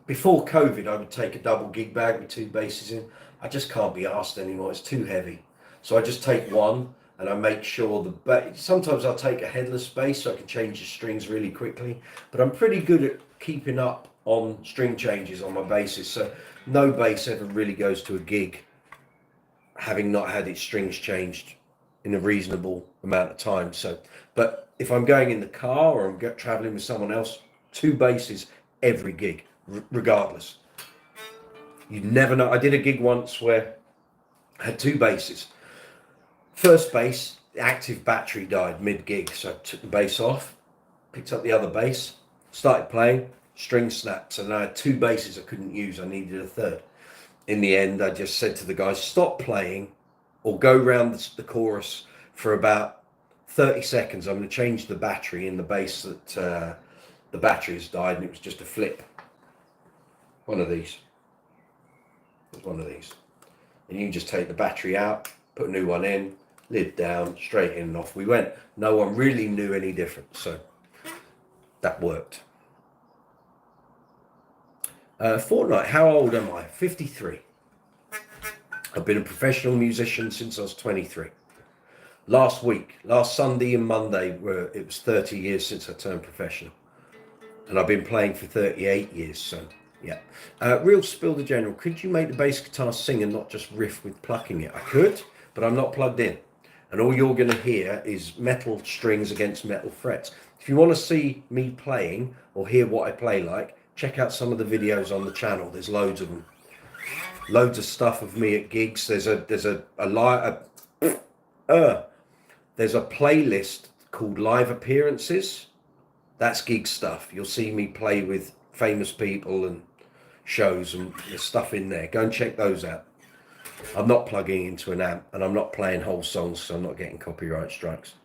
before COVID, I would take a double gig bag with 2 basses in. I just can't be asked anymore. It's too heavy. So I just take 1 and I make sure sometimes I'll take a headless bass so I can change the strings really quickly, but I'm pretty good at keeping up on string changes on my basses. So no bass ever really goes to a gig having not had its strings changed in a reasonable amount of time. So, but if I'm going in the car or I'm traveling with someone else, 2 basses every gig, regardless. You never know. I did a gig once where I had 2 basses. First bass, the active battery died mid-gig, so I took the bass off, picked up the other bass, started playing, string snapped, so now I had 2 basses I couldn't use. I needed a 3rd. In the end, I just said to the guys, stop playing or go round the chorus for about 30 seconds. I'm going to change the battery in the bass that the battery has died, and it was just a flip. One of these. It was one of these. And you can just take the battery out, put a new one in, lid down, straight in and off we went. No one really knew any different, so that worked. Fortnite, how old am I? 53. I've been a professional musician since I was 23. Last Sunday and Monday, it was 30 years since I turned professional. And I've been playing for 38 years, so yeah. Real Spill the General, could you make the bass guitar sing and not just riff with plucking it? I could, but I'm not plugged in. And all you're going to hear is metal strings against metal frets. If you want to see me playing or hear what I play like, check out some of the videos on the channel. There's loads of them. Loads of stuff of me at gigs. There's a playlist called Live Appearances. That's gig stuff. You'll see me play with famous people and shows, and there's stuff in there. Go and check those out. I'm not plugging into an amp, and I'm not playing whole songs, so I'm not getting copyright strikes.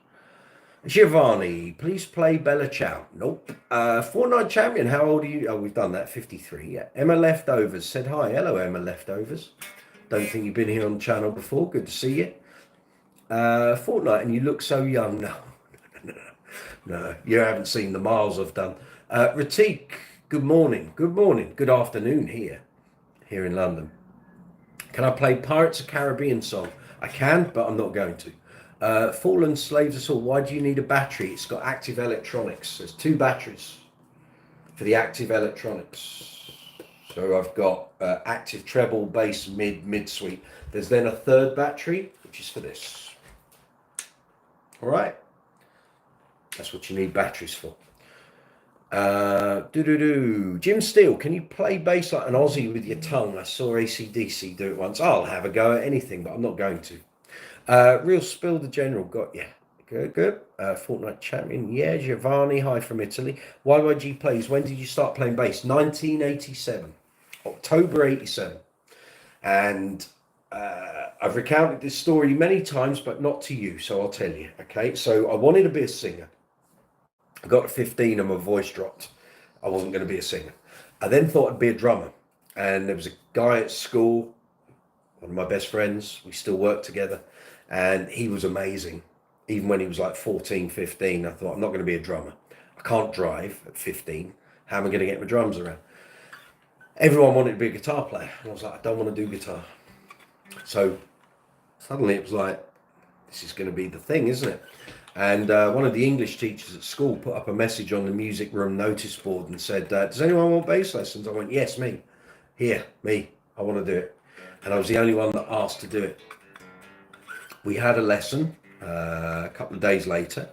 Giovanni, please play Bella Ciao. Nope. Fortnite champion, how old are you? Oh, we've done that, 53. Yeah. Emma Leftovers said hi. Hello, Emma Leftovers. Don't think you've been here on the channel before. Good to see you. Fortnite, and you look so young. No, you haven't seen the miles I've done. Ratik, good morning. Good afternoon here in London. Can I play Pirates of the Caribbean song? I can, but I'm not going to. Fallen Slaves of Soul, why do you need a battery? It's got active electronics. There's 2 batteries for the active electronics. So I've got active treble, bass, mid sweep. There's then a 3rd battery, which is for this. All right. That's what you need batteries for. Jim Steele, can you play bass like an Aussie with your tongue? I saw AC/DC do it once. I'll have a go at anything, but I'm not going to. Real Spill the General, got you. Good. Fortnite champion, yeah. Giovanni, hi from Italy. YYG plays, when did you start playing bass? 1987, October 87. And I've recounted this story many times, but not to you, so I'll tell you. Okay, so I wanted to be a singer. I got to 15 and my voice dropped. I wasn't going to be a singer. I then thought I'd be a drummer. And there was a guy at school, one of my best friends. We still work together. And he was amazing. Even when he was like 14, 15, I thought, I'm not going to be a drummer. I can't drive at 15. How am I going to get my drums around? Everyone wanted to be a guitar player. And I was like, I don't want to do guitar. So suddenly it was like, this is going to be the thing, isn't it? And one of the English teachers at school put up a message on the music room notice board and said, does anyone want bass lessons? I went, yes, me. Here, me. I want to do it. And I was the only one that asked to do it. We had a lesson a couple of days later.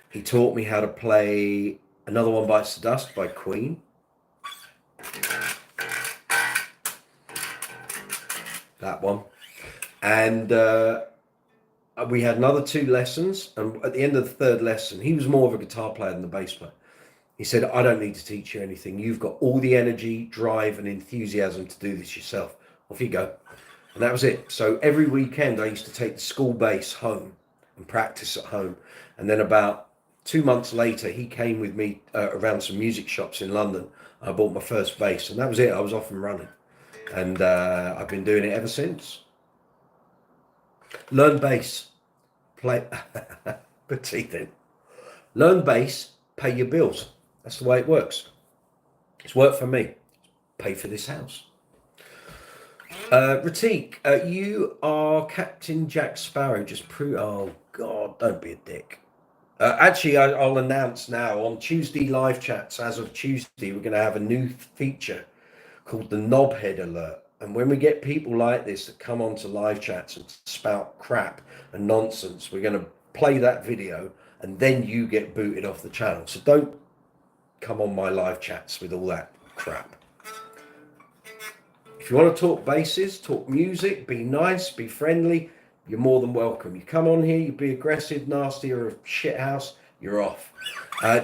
He taught me how to play Another One Bites the Dust by Queen. That one. And we had another 2 lessons. And at the end of the 3rd lesson, he was more of a guitar player than the bass player. He said, I don't need to teach you anything. You've got all the energy, drive, and enthusiasm to do this yourself. Off you go. And that was it. So every weekend I used to take the school bass home and practice at home. And then about 2 months later, he came with me around some music shops in London. I bought my first bass, and that was it. I was off and running. And I've been doing it ever since. Learn bass. Play. Petite then. Learn bass, pay your bills. That's the way it works. It's worked for me. Pay for this house. Ratik, you are Captain Jack Sparrow. Just prove. Oh God, don't be a dick. Actually, I'll announce now on Tuesday live chats. As of Tuesday, we're going to have a new feature called the Knobhead Alert. And when we get people like this that come onto live chats and spout crap and nonsense, we're going to play that video, and then you get booted off the channel. So don't come on my live chats with all that crap. If you want to talk basses, talk music, be nice, be friendly, you're more than welcome. You come on here, you be aggressive, nasty, or a shit house, you're off.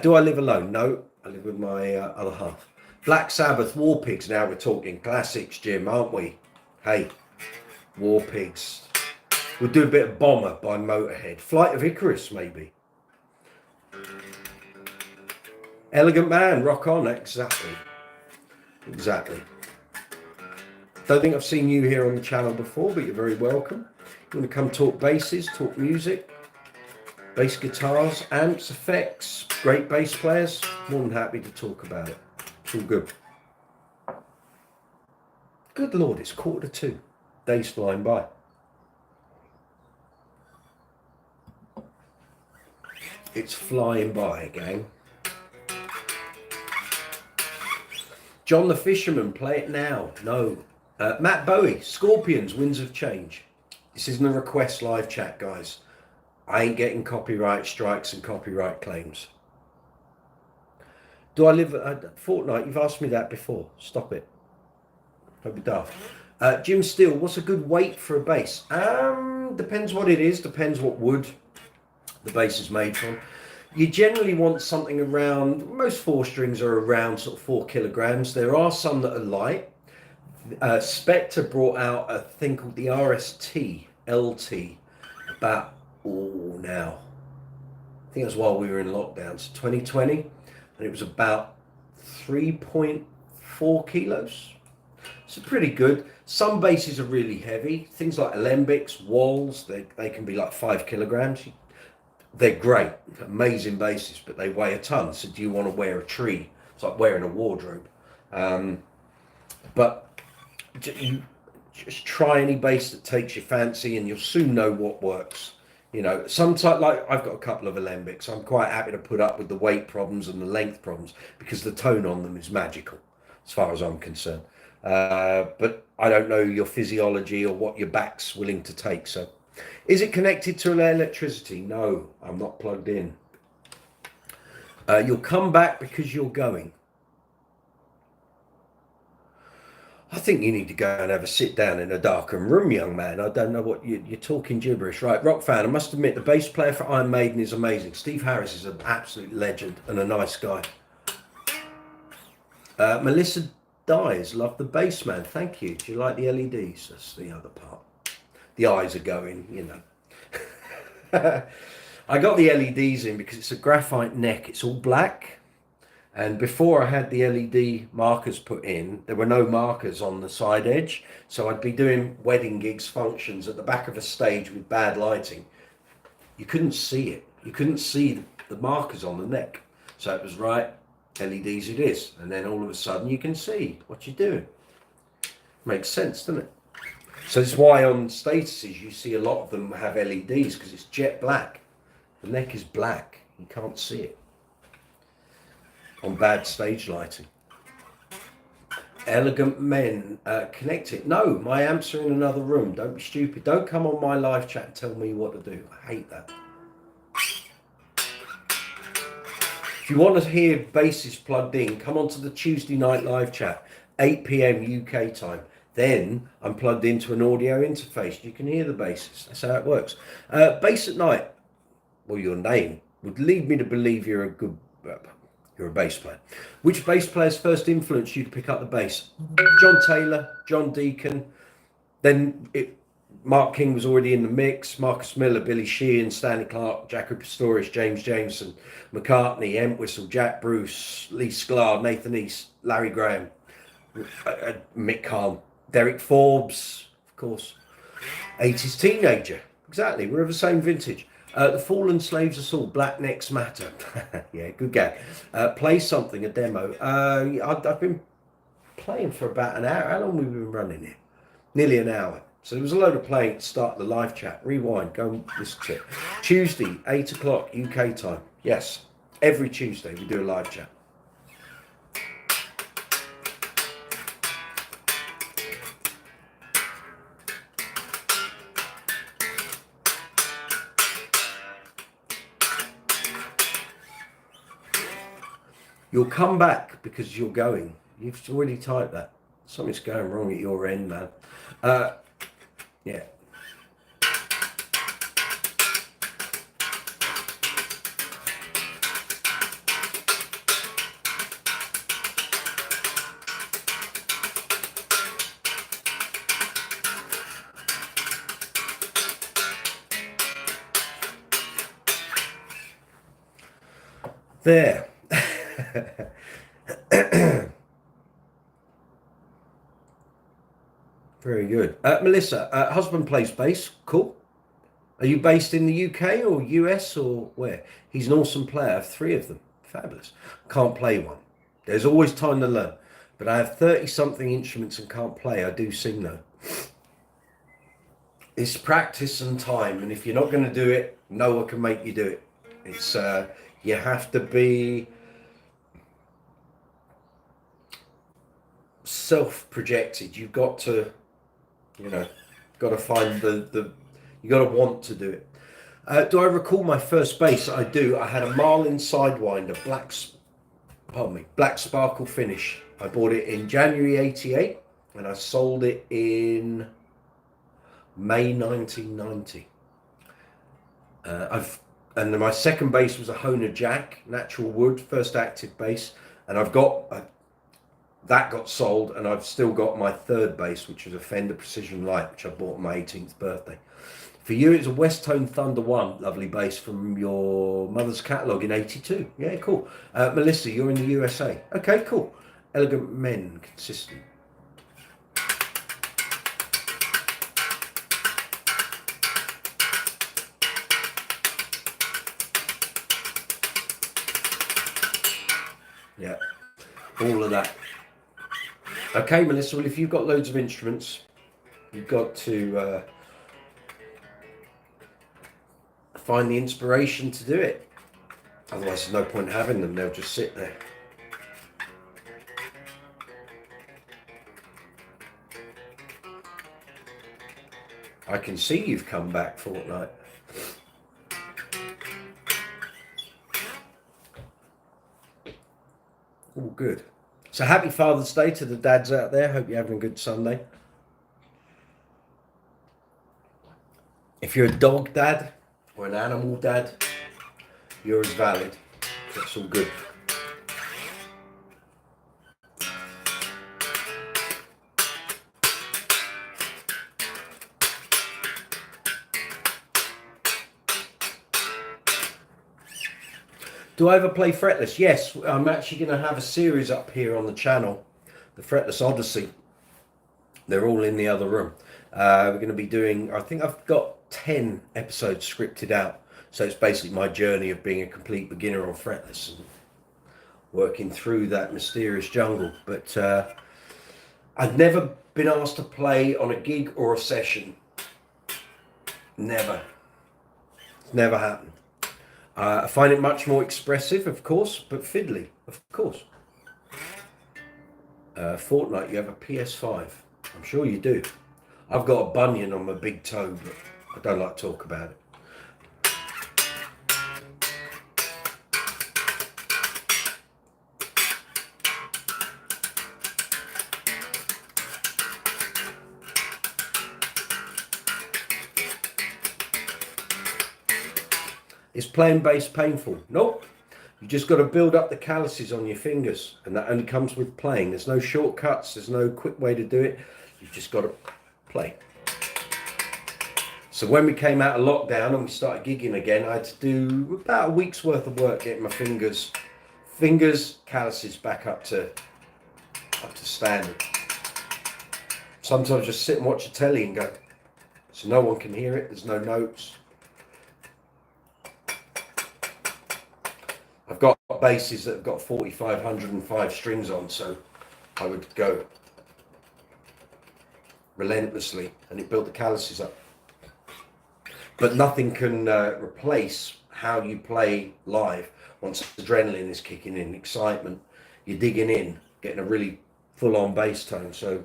Do I live alone? No, I live with my other half. Black Sabbath, War Pigs. Now we're talking classics, Jim, aren't we? Hey, War Pigs. We'll do a bit of Bomber by Motorhead. Flight of Icarus, maybe. Elegant Man, rock on. Exactly. Don't think I've seen you here on the channel before, but you're very welcome. You want to come talk basses, talk music, bass guitars, amps, effects, great bass players, more than happy to talk about it. It's all good. Good Lord, it's 1:45. Days flying by. It's flying by, gang. John the Fisherman, play it now. No. Matt Bowie, Scorpions, Winds of Change. This isn't a request live chat, guys. I ain't getting copyright strikes and copyright claims. Do I live at Fortnite? You've asked me that before. Stop it. Don't be daft. Jim Steele, what's a good weight for a bass? Depends what it is. Depends what wood the bass is made from. You generally want something around, most 4 strings are around sort of 4 kilograms. There are some that are light. Spectre brought out a thing called the RST LT about, now, I think it was while we were in lockdown, so 2020, and it was about 3.4 kilos. So pretty good. Some basses are really heavy. Things like alembics, walls, they can be like 5 kilograms. They're great, amazing basses, but they weigh a ton. So do you want to wear a tree? It's like wearing a wardrobe. But you just try any bass that takes your fancy, and you'll soon know what works. You know, sometimes, like I've got a couple of alembics. I'm quite happy to put up with the weight problems and the length problems because the tone on them is magical, as far as I'm concerned. But I don't know your physiology or what your back's willing to take. So, is it connected to electricity? No, I'm not plugged in. You'll come back because you're going. I think you need to go and have a sit down in a darkened room, young man. I don't know what you're talking gibberish. Right, rock fan, I must admit the bass player for Iron Maiden is amazing. Steve Harris is an absolute legend and a nice guy. Melissa Dyes, love the bass, man. Thank you. Do you like the LEDs? That's the other part. The eyes are going, you know. I got the LEDs in because it's a graphite neck. It's all black. And before I had the LED markers put in, there were no markers on the side edge. So I'd be doing wedding gigs, functions at the back of a stage with bad lighting. You couldn't see it. You couldn't see the markers on the neck. So it was right, LEDs it is. And then all of a sudden you can see what you're doing. Makes sense, doesn't it? So that's why on statuses you see a lot of them have LEDs because it's jet black. The neck is black. You can't see it on bad stage lighting. Elegant Men, connect it. No, my amps are in another room. Don't be stupid. Don't come on my live chat and tell me what to do. I hate that. If you want to hear basses plugged in, come on to the Tuesday night live chat, 8 p.m. UK time. Then I'm plugged into an audio interface. You can hear the basses. That's how it works. Bass at Night, well, your name would lead me to believe you're a bass player. Which bass players first influenced you to pick up the bass? John Taylor, John Deacon. Then Mark King was already in the mix. Marcus Miller, Billy Sheehan, Stanley Clarke, Jaco Pastorius, James Jameson, McCartney, Entwistle, Jack Bruce, Lee Sklar, Nathan East, Larry Graham, Mick Karn, Derek Forbes, of course. 80s Teenager. Exactly. We're of the same vintage. The Fallen Slaves of Soul, Black Necks Matter. Yeah, good gag. Play something, a demo. I've been playing for about an hour. How long have we been running it? Nearly an hour. So there was a load of playing to start the live chat. Rewind, go and listen to it. Tuesday, 8 o'clock UK time. Yes, every Tuesday we do a live chat. You'll come back because you're going. You've already typed that. Something's going wrong at your end, man. Yeah. There. Very good. Melissa, husband plays bass. Cool. Are you based in the UK or US or where? He's an awesome player. I have three of them. Fabulous. Can't play one. There's always time to learn. But I have 30 something instruments and can't play. I do sing though. It's practice and time. And if you're not going to do it, no one can make you do it. It's you have to be self-projected. You've got to, got to find you got to want to do it. Do I recall my first bass? I do. I had a Marlin Sidewinder, black sparkle finish. I bought it in January '88 and I sold it in May 1990. And my second bass was a Hohner Jack, natural wood, first active bass, and that got sold, and I've still got my third bass, which was a Fender Precision Light, which I bought on my 18th birthday. For you, it's a Westone Thunder 1, lovely bass from your mother's catalogue in '82. Yeah, cool. Melissa, you're in the USA. Okay, cool. Elegant Men, consistent. Yeah, all of that. Okay, Melissa, well, if you've got loads of instruments, you've got to find the inspiration to do it. Otherwise, there's no point having them. They'll just sit there. I can see you've come back, Fortnite. All good. So happy Father's Day to the dads out there. Hope you're having a good Sunday. If you're a dog dad or an animal dad, you're as valid. That's all good. Do I ever play fretless? Yes, I'm actually going to have a series up here on the channel, the Fretless Odyssey. They're all in the other room. We're going to be doing, I think I've got 10 episodes scripted out. So it's basically my journey of being a complete beginner on fretless and working through that mysterious jungle. But I've never been asked to play on a gig or a session. Never. It's never happened. I find it much more expressive, of course, but fiddly, of course. Fortnite, you have a PS5. I'm sure you do. I've got a bunion on my big toe, but I don't like to talk about it. Is playing bass painful? Nope. You just got to build up the calluses on your fingers, and that only comes with playing. There's no shortcuts. There's no quick way to do it. You've just got to play. So when we came out of lockdown and we started gigging again, I had to do about a week's worth of work getting my fingers, calluses back up to standard. Sometimes just sit and watch the telly and go, so no one can hear it. There's no notes. I've got basses that have got 4,505 strings on, so I would go relentlessly, and it built the calluses up. But nothing can replace how you play live once adrenaline is kicking in, excitement. You're digging in, getting a really full-on bass tone. So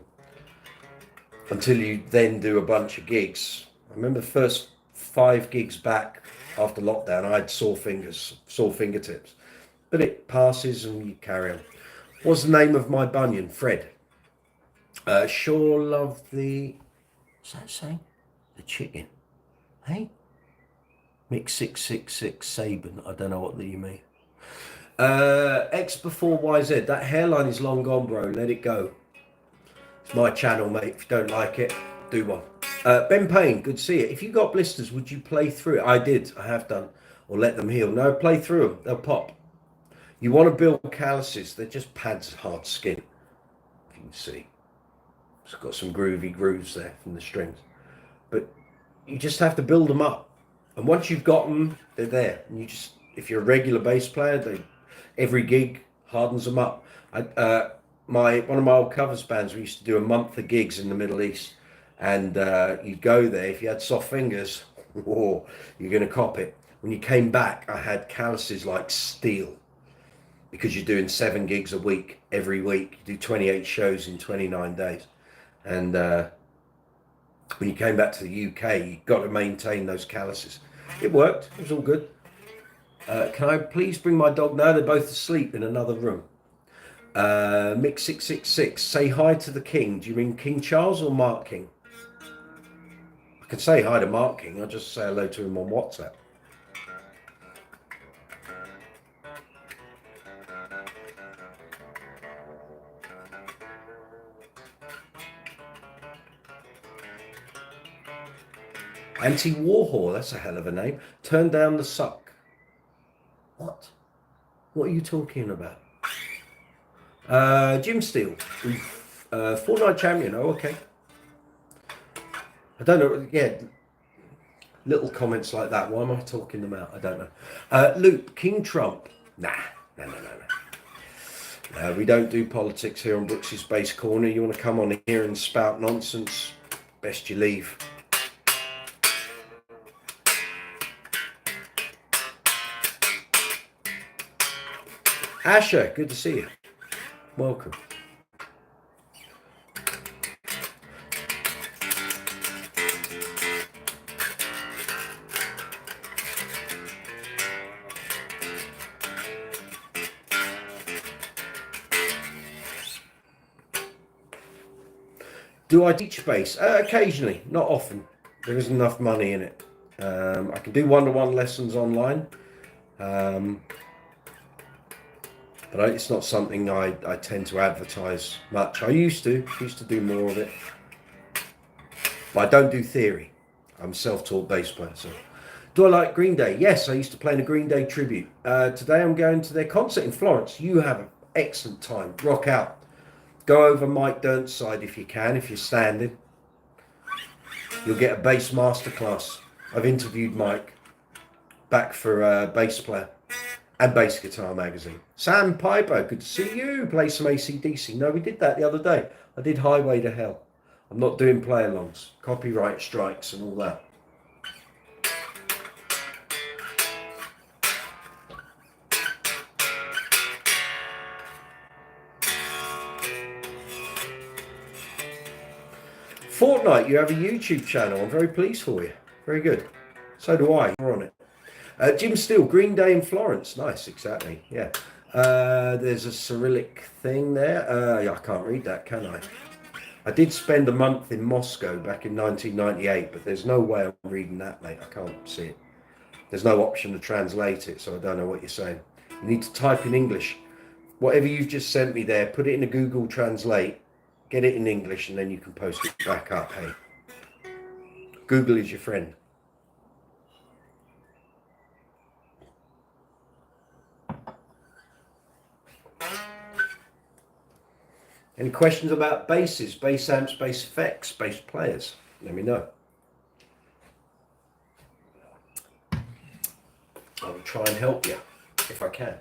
until you then do a bunch of gigs, I remember the first 5 gigs back after lockdown, I had sore fingertips. But it passes and you carry on. What's the name of my bunion? Fred. Sure love the... What's that saying? The chicken. Hey? Mix 666 Saban. I don't know what you mean. X before YZ. That hairline is long gone, bro. Let it go. It's my channel, mate. If you don't like it, do one. Ben Payne, good to see you. If you got blisters, would you play through it? I did. I have done. Or let them heal. No, play through them. They'll pop. You want to build calluses. They're just pads of hard skin. If you can see. It's got some groovy grooves there from the strings. But you just have to build them up. And once you've got them, they're there. And you just, if you're a regular bass player, every gig hardens them up. One of my old covers bands, we used to do a month of gigs in the Middle East, and you'd go there. If you had soft fingers, oh, you're going to cop it. When you came back, I had calluses like steel, because you're doing 7 gigs a week every week. You do 28 shows in 29 days, and when you came back to the UK, you got to maintain those calluses. It worked. It was all good. Can I please bring my dog? No, they're both asleep in another room. Mick666, say hi to the King. Do you mean King Charles or Mark King? I can say hi to Mark King. I'll just say hello to him on WhatsApp. Anti-Warhol, that's a hell of a name. Turn down the suck. What? What are you talking about? Jim Steele, Fortnite champion. Oh, okay. I don't know. Yeah, little comments like that. Why am I talking them out? I don't know. Luke, King Trump. Nah, no. We don't do politics here on Brooks's Bass Corner. You want to come on here and spout nonsense? Best you leave. Asher, good to see you. Welcome. Do I teach bass? Occasionally, not often. There isn't enough money in it. I can do one-to-one lessons online. But it's not something I tend to advertise much. I used to do more of it. But I don't do theory. I'm a self-taught bass player. So, do I like Green Day? Yes, I used to play in a Green Day tribute. Today I'm going to their concert in Florence. You have an excellent time. Rock out. Go over Mike Dirnt's side if you can, if you're standing. You'll get a bass masterclass. I've interviewed Mike back for Bass Player and Bass Guitar Magazine. Sam Piper, good to see you. Play some AC/DC. No, we did that the other day. I did Highway to Hell. I'm not doing play-alongs, copyright strikes and all that. Fortnite, you have a YouTube channel. I'm very pleased for you. Very good. So do I. We're on it. Jim Steele, Green Day in Florence. Nice, exactly. Yeah. There's a Cyrillic thing there. I can't read that, can I? I did spend a month in Moscow back in 1998, but there's no way I'm reading that, mate. I can't see it. There's no option to translate it, so I don't know what you're saying. You need to type in English. Whatever you've just sent me there, put it in a Google Translate, get it in English, and then you can post it back up. Hey, Google is your friend. Any questions about basses, bass amps, bass effects, bass players? Let me know. I will try and help you if I can.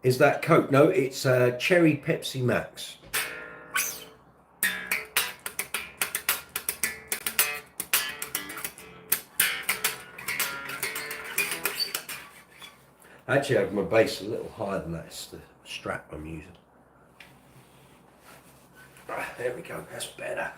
Is that Coke? No, it's Cherry Pepsi Max. Actually, I have my bass a little higher than that. It's the strap I'm using. There we go. That's better.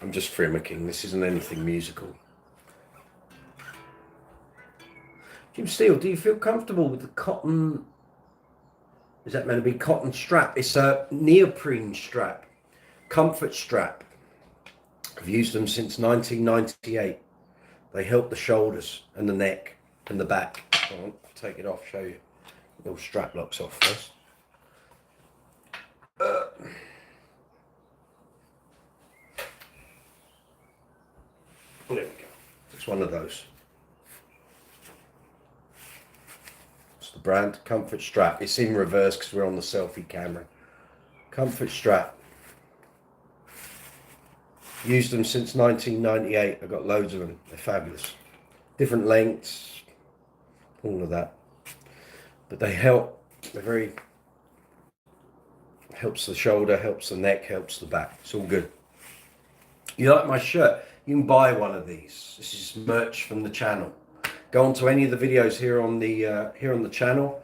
I'm just frimmicking. This isn't anything musical. Jim Steele, do you feel comfortable with the cotton? Is that meant to be cotton strap? It's a neoprene strap, comfort strap. I've used them since 1998. They help the shoulders and the neck and the back. I'll take it off, show you. The little strap locks off first. There we go. It's one of those. It's the brand Comfort Strap. It's in reverse because we're on the selfie camera. Comfort Strap. Used them since 1998. I've got loads of them. They're fabulous. Different lengths, all of that. But they help. They're very, helps the shoulder, helps the neck, helps the back. It's all good. You like my shirt? You can buy one of these. This is merch from the channel. Go on to any of the videos here on the channel.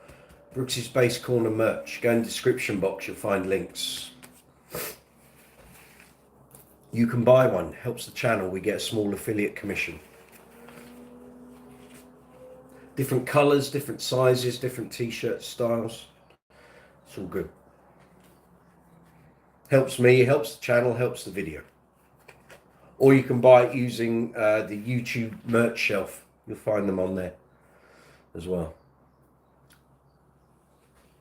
Brooks's Bass Corner merch. Go in the description box. You'll find links. You can buy one. Helps the channel. We get a small affiliate commission. Different colours, different sizes, different t-shirt styles. It's all good. Helps me, helps the channel, helps the video. Or you can buy it using the YouTube merch shelf. You'll find them on there as well.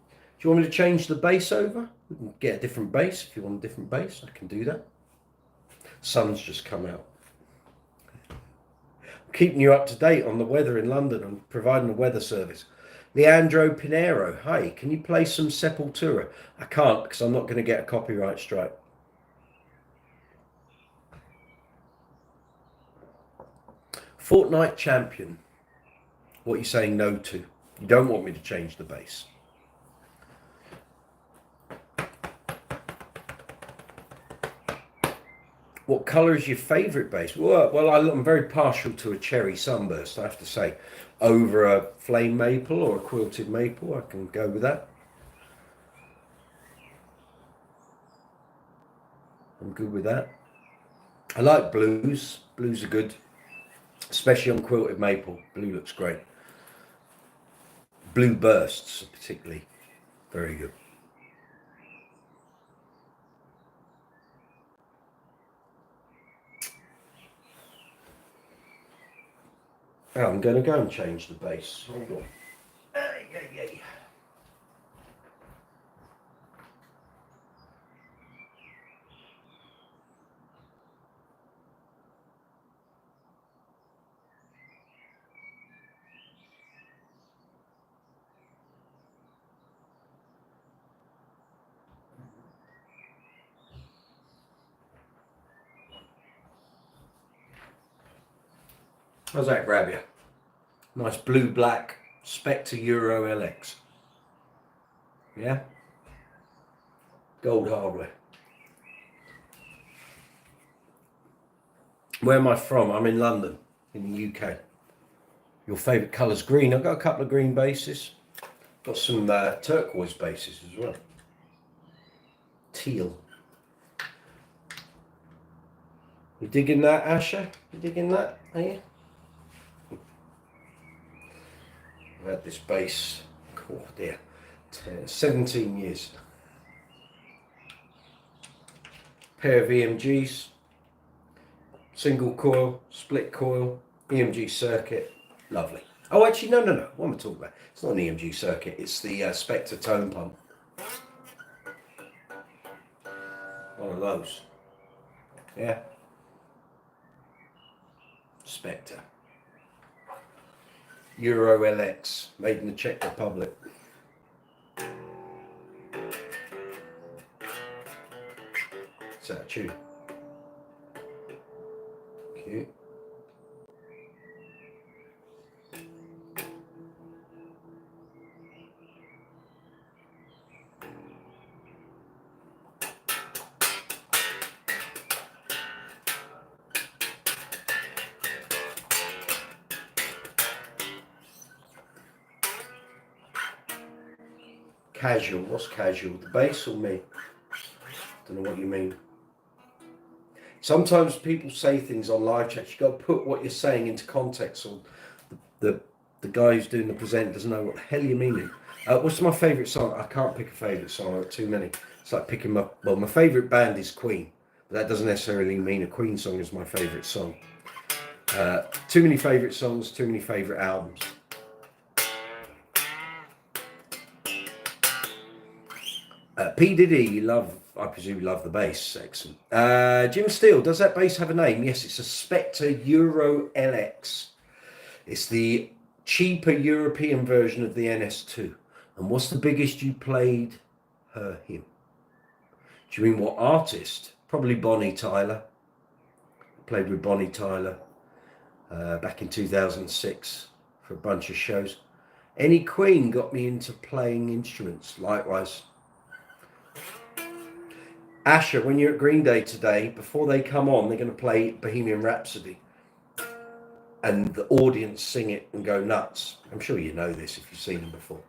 Do you want me to change the bass over? We can get a different bass. If you want a different bass, I can do that. Sun's just come out. I'm keeping you up to date on the weather in London. I'm providing a weather service. Leandro Pinero, hi, can you play some Sepultura? I can't because I'm not going to get a copyright strike. Fortnite champion. What are you saying no to? You don't want me to change the bass. What colour is your favourite bass? Well, I'm very partial to a cherry sunburst, I have to say. Over a flame maple or a quilted maple, I can go with that. I'm good with that. I like blues. Blues are good, especially on quilted maple. Blue looks great. Blue bursts are particularly very good. I'm going to go and change the bass. Hold on. How's that grab you? Nice blue-black Spectre Euro LX. Yeah? Gold hardware. Where am I from? I'm in London, in the UK. Your favourite colour's green. I've got a couple of green bases. Got some turquoise bases as well. Teal. You digging that, Asher? You digging that, are you? I've had this bass, oh dear, 17 years. Pair of EMGs, single coil, split coil, EMG circuit, lovely. Oh, actually, no. What am I talking about? It's not an EMG circuit, it's the Spectre tone pump. One of those. Yeah. Spectre. Euro LX, made in the Czech Republic. Is that a tune? Cute. Casual, what's casual? The bass or me? Don't know what you mean. Sometimes people say things on live chat. You got to put what you're saying into context, or the guy who's doing the present doesn't know what the hell you're meaning. What's my favourite song? I can't pick a favourite song. I've got too many. It's like picking my favourite band is Queen, but that doesn't necessarily mean a Queen song is my favourite song. Too many favourite songs, too many favourite albums. P. Diddy, I presume you love the bass. Excellent. Jim Steele, does that bass have a name? Yes, it's a Spectre Euro LX. It's the cheaper European version of the NS2. And what's the biggest you played him? Do you mean what artist? Probably Bonnie Tyler. Played with Bonnie Tyler back in 2006 for a bunch of shows. Any Queen got me into playing instruments. Likewise. Asher, when you're at Green Day today, before they come on, they're going to play Bohemian Rhapsody. And the audience sing it and go nuts. I'm sure you know this if you've seen them before.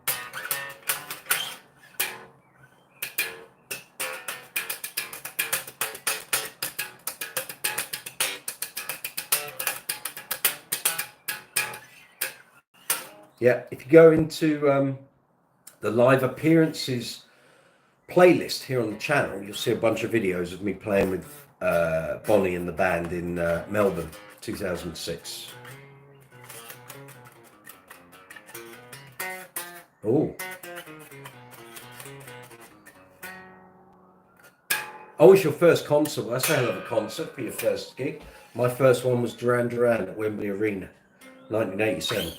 Yeah, if you go into the live appearances playlist here on the channel, you'll see a bunch of videos of me playing with Bonnie and the band in Melbourne, 2006. Oh, it's your first concert. Well, that's a hell of a concert for your first gig. My first one was Duran Duran at Wembley Arena, 1987.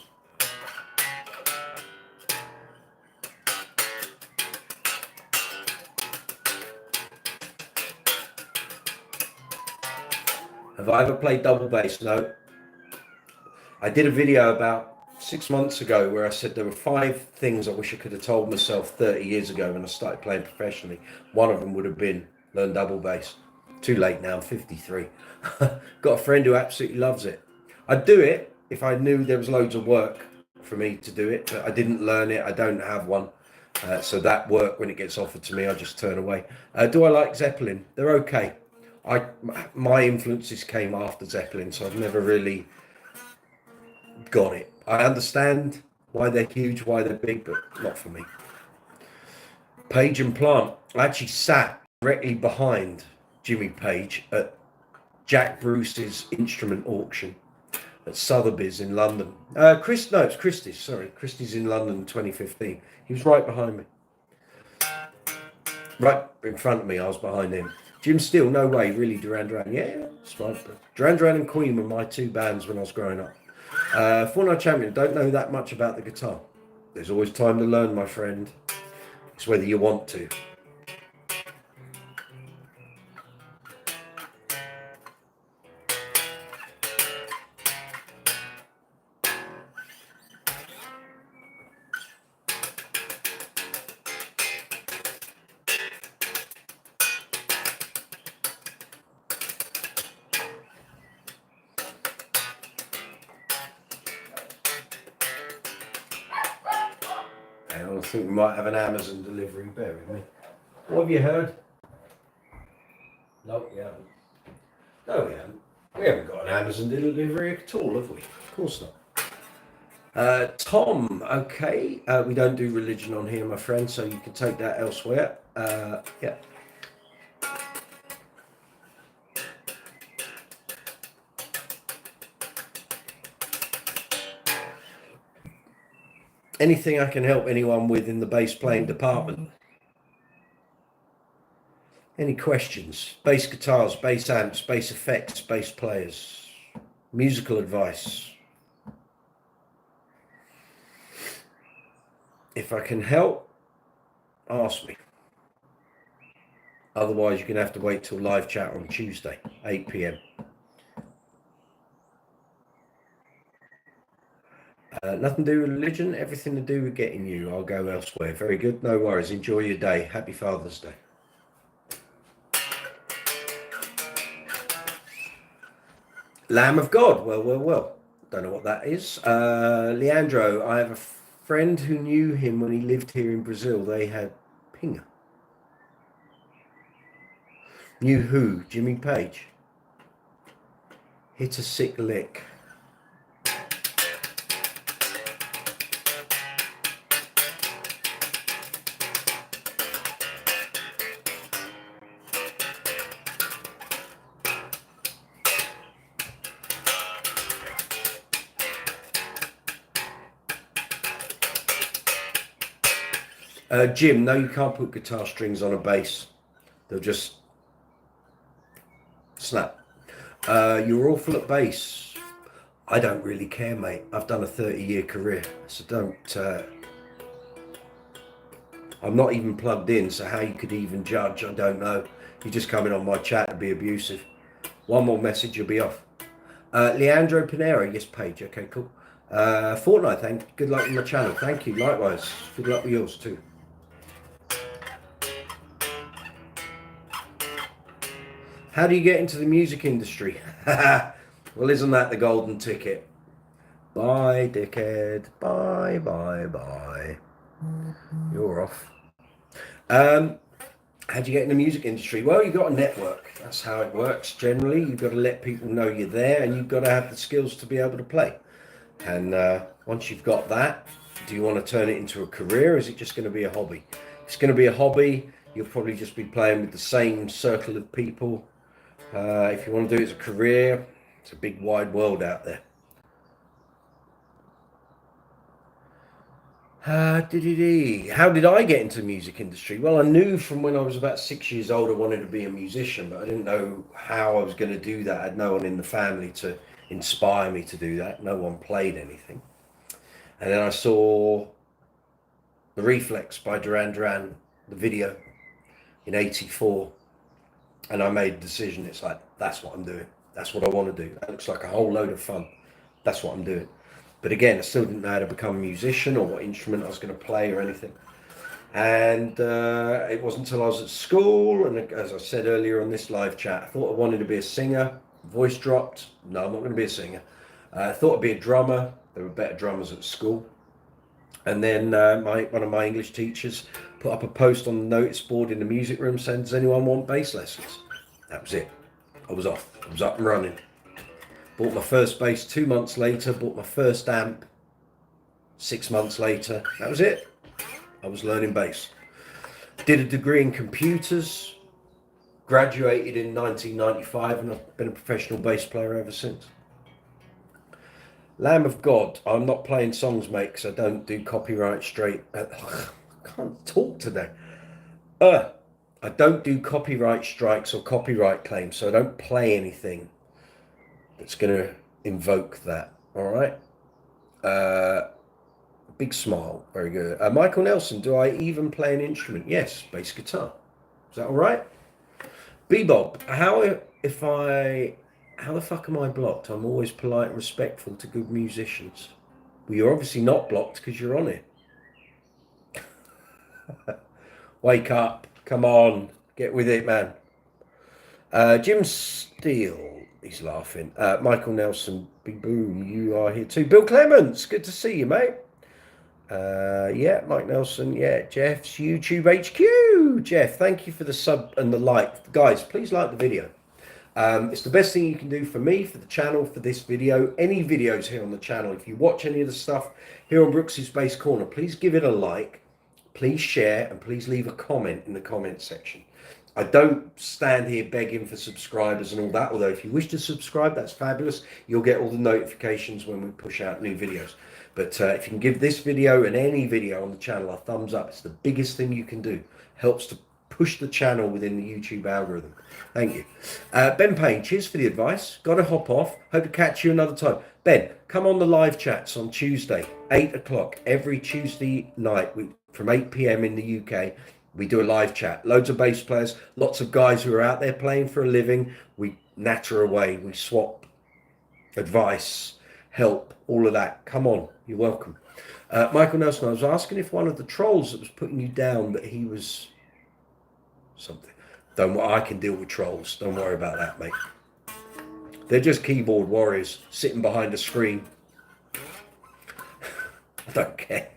Have I ever played double bass? No. I did a video about 6 months ago where I said there were 5 things I wish I could have told myself 30 years ago when I started playing professionally. One of them would have been learn double bass. Too late now, I'm 53. Got a friend who absolutely loves it. I'd do it if I knew there was loads of work for me to do it, but I didn't learn it. I don't have one. So that work, when it gets offered to me, I just turn away. Do I like Zeppelin? They're okay. My influences came after Zeppelin, so I've never really got it. I understand why they're huge, why they're big, but not for me. Page and Plant. I actually sat directly behind Jimmy Page at Jack Bruce's instrument auction at Sotheby's in London. It's Christie's, sorry. Christie's in London 2015. He was right behind me. Right in front of me, I was behind him. Jim Steele, no way, really, Duran Duran. Yeah, it's fine. Duran Duran and Queen were my 2 bands when I was growing up. Four-Night Champion, don't know that much about the guitar. There's always time to learn, my friend. It's whether you want to. I think we might have an Amazon delivery. Bear with me. What have you heard? No, we haven't. No, we haven't. We haven't got an Amazon delivery at all, have we? Of course not. Tom, okay. We don't do religion on here, my friend, so you can take that elsewhere. Yeah. Anything I can help anyone with in the bass playing department? Any questions? Bass guitars, bass amps, bass effects, bass players, musical advice. If I can help, ask me. Otherwise, you're going to have to wait till live chat on Tuesday, 8 p.m. Nothing to do with religion, everything to do with getting you. I'll go elsewhere. Very good. No worries. Enjoy your day. Happy Father's Day. Lamb of God. Well. Don't know what that is. Leandro, I have a friend who knew him when he lived here in Brazil. They had Pinga. Knew who? Jimmy Page. hit a sick lick. Jim, no, you can't put guitar strings on a bass. They'll just snap. You're awful at bass. I don't really care, mate. I've done a 30-year career, so don't. I'm not even plugged in, so how you could even judge, I don't know. You just come in on my chat to be abusive. One more message, you'll be off. Leandro Pinero, yes, Paige. Okay, cool. Fortnite, good luck with my channel. Thank you, likewise. Good luck with yours too. How do you get into the music industry? Well, isn't that the golden ticket? Bye, dickhead. Bye, bye, bye. You're off. How do you get in the music industry? Well, you've got a network. That's how it works generally. You've got to let people know you're there, and you've got to have the skills to be able to play. And once you've got that, do you want to turn it into a career, or is it just going to be a hobby? If it's going to be a hobby, you'll probably just be playing with the same circle of people. If you want to do it as a career, it's a big wide world out there. How did I get into the music industry? Well, I knew from when I was about 6 years old I wanted to be a musician, but I didn't know how I was going to do that. I had no one in the family to inspire me to do that. No one played anything. And then I saw The Reflex by Duran Duran, the video, in '84. And I made a decision. It's like, that's what I'm doing. That's what I want to do. That looks like a whole load of fun. That's what I'm doing. But again, I still didn't know how to become a musician or what instrument I was going to play or anything. And it wasn't until I was at school, and as I said earlier on this live chat, I thought I wanted to be a singer. Voice dropped. No, I'm not going to be a singer. I thought I'd be a drummer. There were better drummers at school. And then one of my English teachers put up a post on the notice board in the music room saying, does anyone want bass lessons? That was it. I was off. I was up and running. Bought my first bass 2 months later, bought my first amp 6 months later. That was it. I was learning bass. Did a degree in computers, graduated in 1995, and I've been a professional bass player ever since. Lamb of God, I'm not playing songs, mate, because I don't do copyright straight. I can't talk today. I don't do copyright strikes or copyright claims, so I don't play anything that's going to invoke that. All right. Big smile. Very good. Michael Nelson, do I even play an instrument? Yes, bass guitar. Is that all right? Bebob, how the fuck am I blocked? I'm always polite and respectful to good musicians. Well, you're obviously not blocked because you're on it. Wake up. Come on. Get with it, man. Jim Steele, he's laughing. Michael Nelson, big boom, you are here too. Bill Clements, good to see you, mate. Yeah, Mike Nelson, yeah, Jeff's YouTube HQ. Jeff, thank you for the sub and the like. Guys, please like the video. It's the best thing you can do for me, for the channel, for this video, any videos here on the channel. If you watch any of the stuff here on Brooksy's Bass Corner, please give it a like, please share, and please leave a comment in the comment section. I don't stand here begging for subscribers and all that, although if you wish to subscribe, that's fabulous. You'll get all the notifications when we push out new videos. But if you can give this video and any video on the channel a thumbs up, it's the biggest thing you can do. Helps to push the channel within the YouTube algorithm. Thank you. Ben Payne, cheers for the advice. Got to hop off. Hope to catch you another time. Ben, come on the live chats on Tuesday, 8 o'clock, every Tuesday night from 8 p.m. in the UK. We do a live chat. Loads of bass players, lots of guys who are out there playing for a living. We natter away. We swap advice, help, all of that. Come on. You're welcome. Michael Nelson, I was asking if one of the trolls that was putting you down, that he was something. Don't worry, I can deal with trolls. Don't worry about that, mate. They're just keyboard warriors sitting behind a screen. I don't care.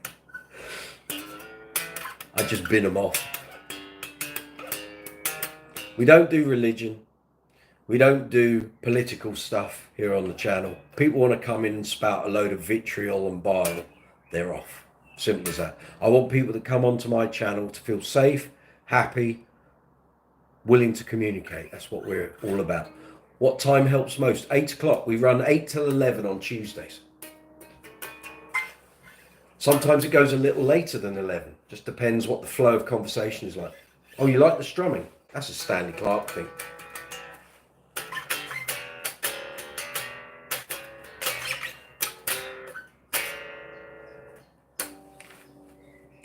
I just bin them off. We don't do religion. We don't do political stuff here on the channel. People want to come in and spout a load of vitriol and bile, they're off. Simple as that. I want people that come onto my channel to feel safe, happy, willing to communicate. That's what we're all about. What time helps most? 8 o'clock. We run 8 till 11 on Tuesdays. Sometimes it goes a little later than 11. Just depends what the flow of conversation is like. Oh, you like the strumming? That's a Stanley Clarke thing.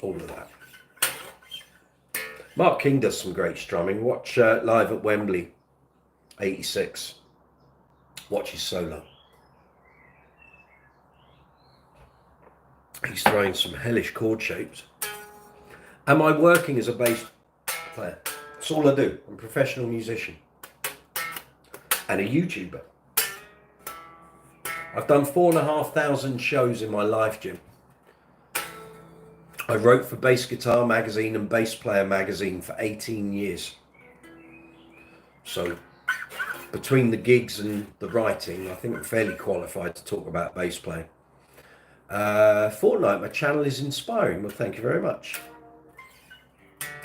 All of that. Mark King does some great strumming. Watch live at Wembley, 86. Watch his solo. He's throwing some hellish chord shapes. Am I working as a bass player? That's all I do. I'm a professional musician and a YouTuber. I've done 4,500 shows in my life, Jim. I wrote for Bass Guitar Magazine and Bass Player Magazine for 18 years. So between the gigs and the writing, I think I'm fairly qualified to talk about bass playing. Fortnite, my channel is inspiring. Well, thank you very much.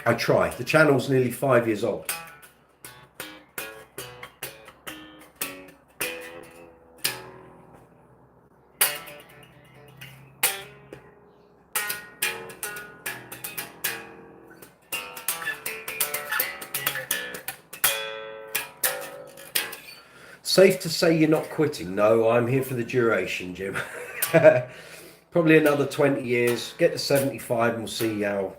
I try. The channel's nearly 5 years old. Safe to say you're not quitting. No, I'm here for the duration, Jim. Probably another 20 years. Get to 75 and we'll see how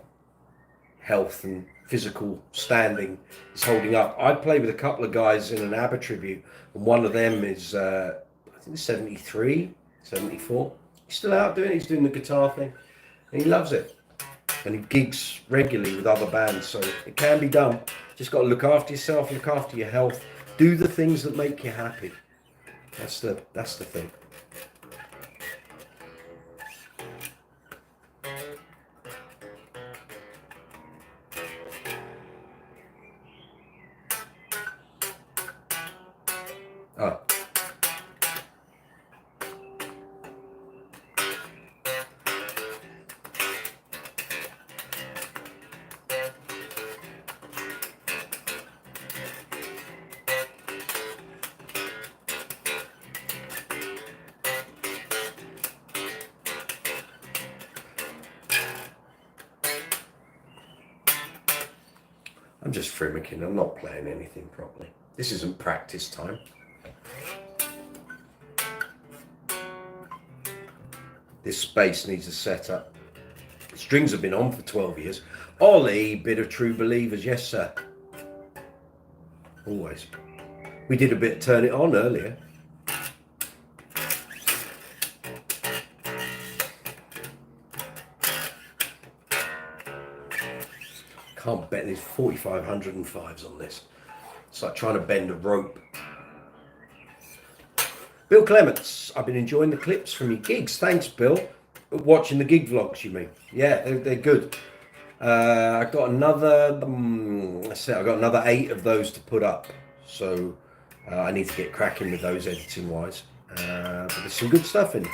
health and physical standing is holding up. I play with a couple of guys in an ABBA tribute, and one of them is, I think 73, 74. He's still out doing it. He's doing the guitar thing, and he loves it. And he gigs regularly with other bands, so it can be done. Just got to look after yourself, look after your health. Do the things that make you happy. That's the thing. Oh. I'm just frimmicking. I'm not playing anything properly. This isn't practice time. This bass needs a setup. Strings have been on for 12 years. Ollie, bit of True Believers. Yes, sir. Always. We did a bit of Turn It On earlier. Can't bet there's 4,505s on this. It's like trying to bend a rope. Bill Clements, I've been enjoying the clips from your gigs. Thanks, Bill. Watching the gig vlogs, you mean? Yeah, they're good. I got another. I got another 8 of those to put up. So I need to get cracking with those editing wise. But there's some good stuff in it.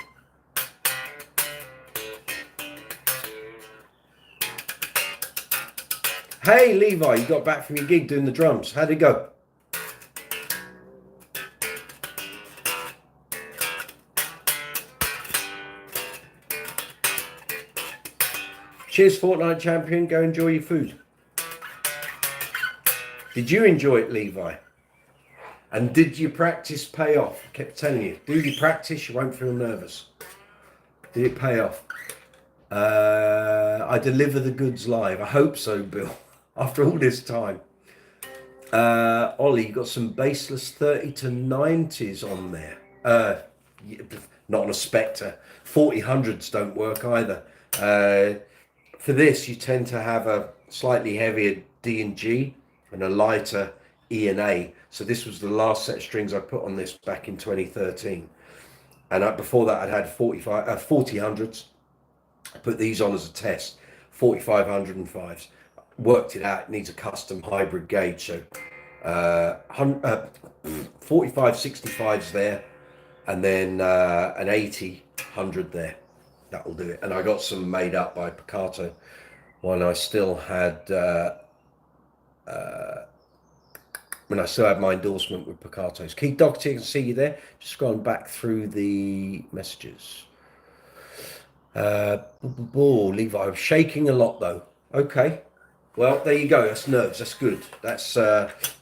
Hey Levi, you got back from your gig doing the drums. How'd it go? Cheers, Fortnite champion. Go enjoy your food. Did you enjoy it, Levi? And did your practice pay off? I kept telling you, do your practice, you won't feel nervous. Did it pay off? I deliver the goods live. I hope so, Bill. After all this time. Ollie, you got some bassless 30 to 90s on there. Not on a Spectre. 4000s don't work either. For this, you tend to have a slightly heavier D and G and a lighter E and A. So this was the last set of strings I put on this back in 2013. And before that, I'd had 4000s. I put these on as a test, 4505s. Worked it out. It needs a custom hybrid gauge, so 45, 65s there, and then an 80, 100 there. That'll do it. And I got some made up by Picato when I still had when I still had my endorsement with Picato's. Keith Doherty, I can see you there. Just going back through the messages. Levi, I'm shaking a lot though. Okay. Well, there you go. That's nerves. That's good. That's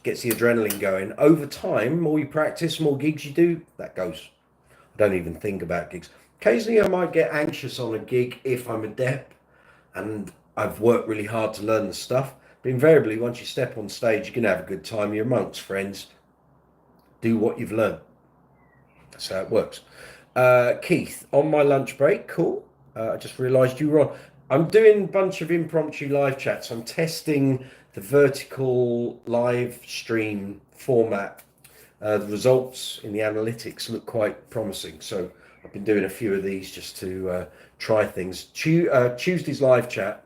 gets the adrenaline going. Over time, more you practice, more gigs you do, that goes. I don't even think about gigs. Occasionally, I might get anxious on a gig if I'm adept and I've worked really hard to learn the stuff. But invariably, once you step on stage, you can have a good time. You're amongst friends. Do what you've learned. That's how it works. Keith, on my lunch break. Cool. I just realised you were on. I'm doing a bunch of impromptu live chats. I'm testing the vertical live stream format. The results in the analytics look quite promising. So I've been doing a few of these just to try things. Tuesday's live chat,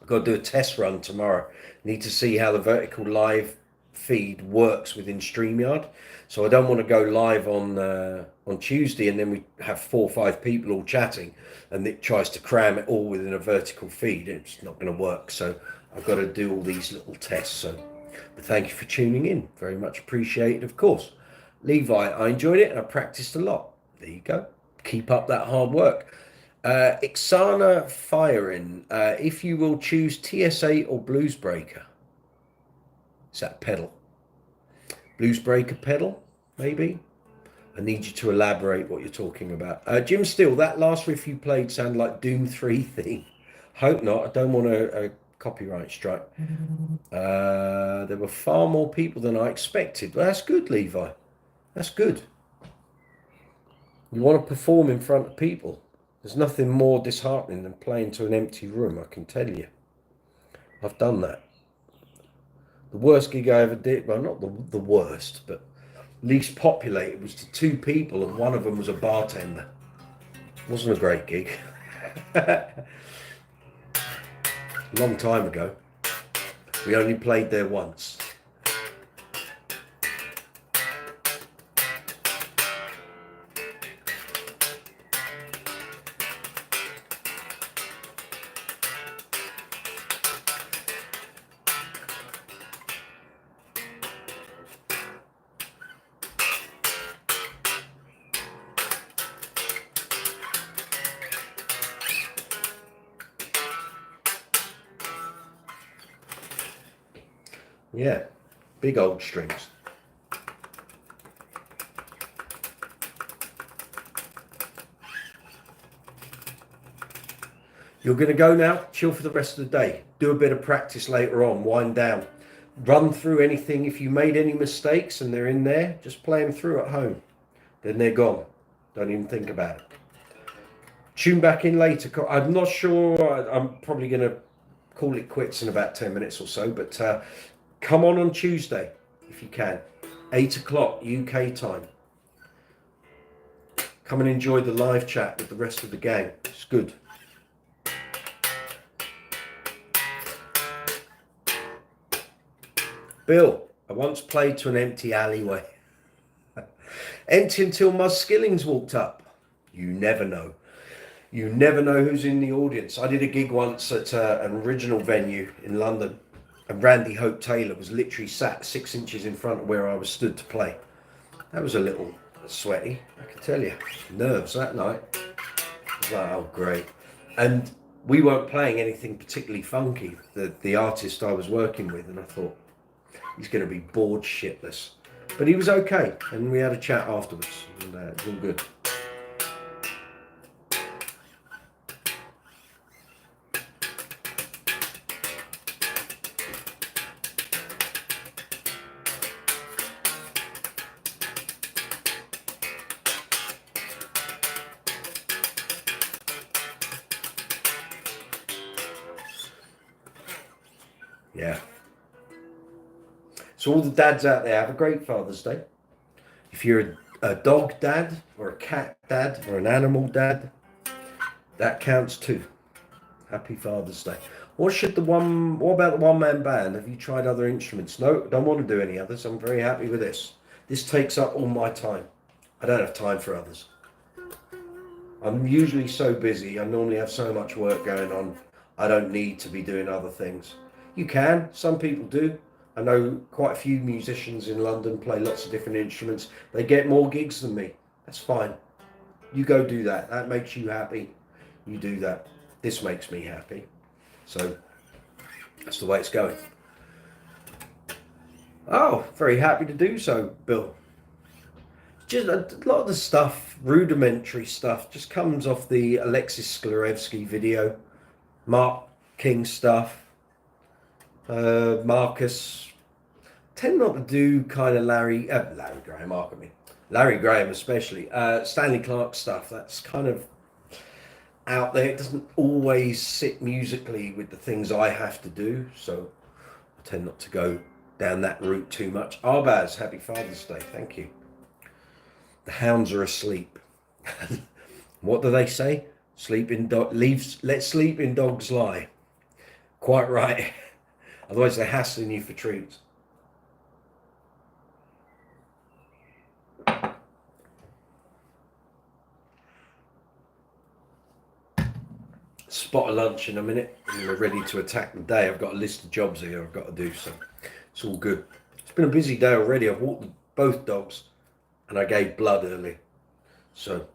I've got to do a test run tomorrow. Need to see how the vertical live feed works within StreamYard. So I don't want to go live on Tuesday and then we have 4 or 5 people all chatting and it tries to cram it all within a vertical feed. It's not going to work. So I've got to do all these little tests. So but thank you for tuning in. Very much appreciated, of course. Levi, I enjoyed it and I practiced a lot. There you go. Keep up that hard work. Ixana Firing, if you will choose TS8 or Bluesbreaker. Is that pedal? Bluesbreaker pedal, maybe? I need you to elaborate what you're talking about. Jim Steele, that last riff you played sounded like Doom 3 theme. Hope not. I don't want a copyright strike. There were far more people than I expected. Well, that's good, Levi. That's good. You want to perform in front of people. There's nothing more disheartening than playing to an empty room, I can tell you. I've done that. The worst gig I ever did, well, not the worst, but least populated, was to 2 people and one of them was a bartender. Wasn't a great gig. Long time ago. We only played there once. Yeah, big old strings. You're going to go now, chill for the rest of the day. Do a bit of practice later on, wind down. Run through anything. If you made any mistakes and they're in there, just play them through at home. Then they're gone. Don't even think about it. Tune back in later. I'm not sure. I'm probably going to call it quits in about 10 minutes or so, but come on Tuesday if you can. 8 o'clock UK time. Come and enjoy the live chat with the rest of the gang. It's good. Bill, I once played to an empty alleyway. Empty until Muzz Skillings walked up. You never know. You never know who's in the audience. I did a gig once at an original venue in London, and Randy Hope Taylor was literally sat 6 inches in front of where I was stood to play. That was a little sweaty, I can tell you. Nerves that night. I was like, oh, great. And we weren't playing anything particularly funky, the artist I was working with, and I thought, he's going to be bored shitless. But he was okay, and we had a chat afterwards, and it was all good. Yeah. So all the dads out there, have a great Father's Day. If you're a dog dad or a cat dad or an animal dad, that counts too. Happy Father's Day. What about the one-man band? Have you tried other instruments? No, don't want to do any others. I'm very happy with this. This takes up all my time. I don't have time for others. I'm usually so busy. I normally have so much work going on. I don't need to be doing other things. You can. Some people do. I know quite a few musicians in London play lots of different instruments. They get more gigs than me. That's fine. You go do that. That makes you happy. You do that. This makes me happy. So that's the way it's going. Oh, very happy to do so, Bill. Just a lot of the stuff, rudimentary stuff, just comes off the Alexis Sklarevsky video. Mark King stuff. Marcus. Tend not to do kind of Larry Graham, Larry Graham especially. Stanley Clarke stuff. That's kind of out there. It doesn't always sit musically with the things I have to do, so I tend not to go down that route too much. Arbaz, happy Father's Day. Thank you. The hounds are asleep. What do they say? Let sleeping dogs lie. Quite right. Otherwise they're hassling you for treats. Spot a lunch in a minute and we're ready to attack the day. I've got a list of jobs here I've got to do, so it's all good. It's been a busy day already. I've walked both dogs and I gave blood early, so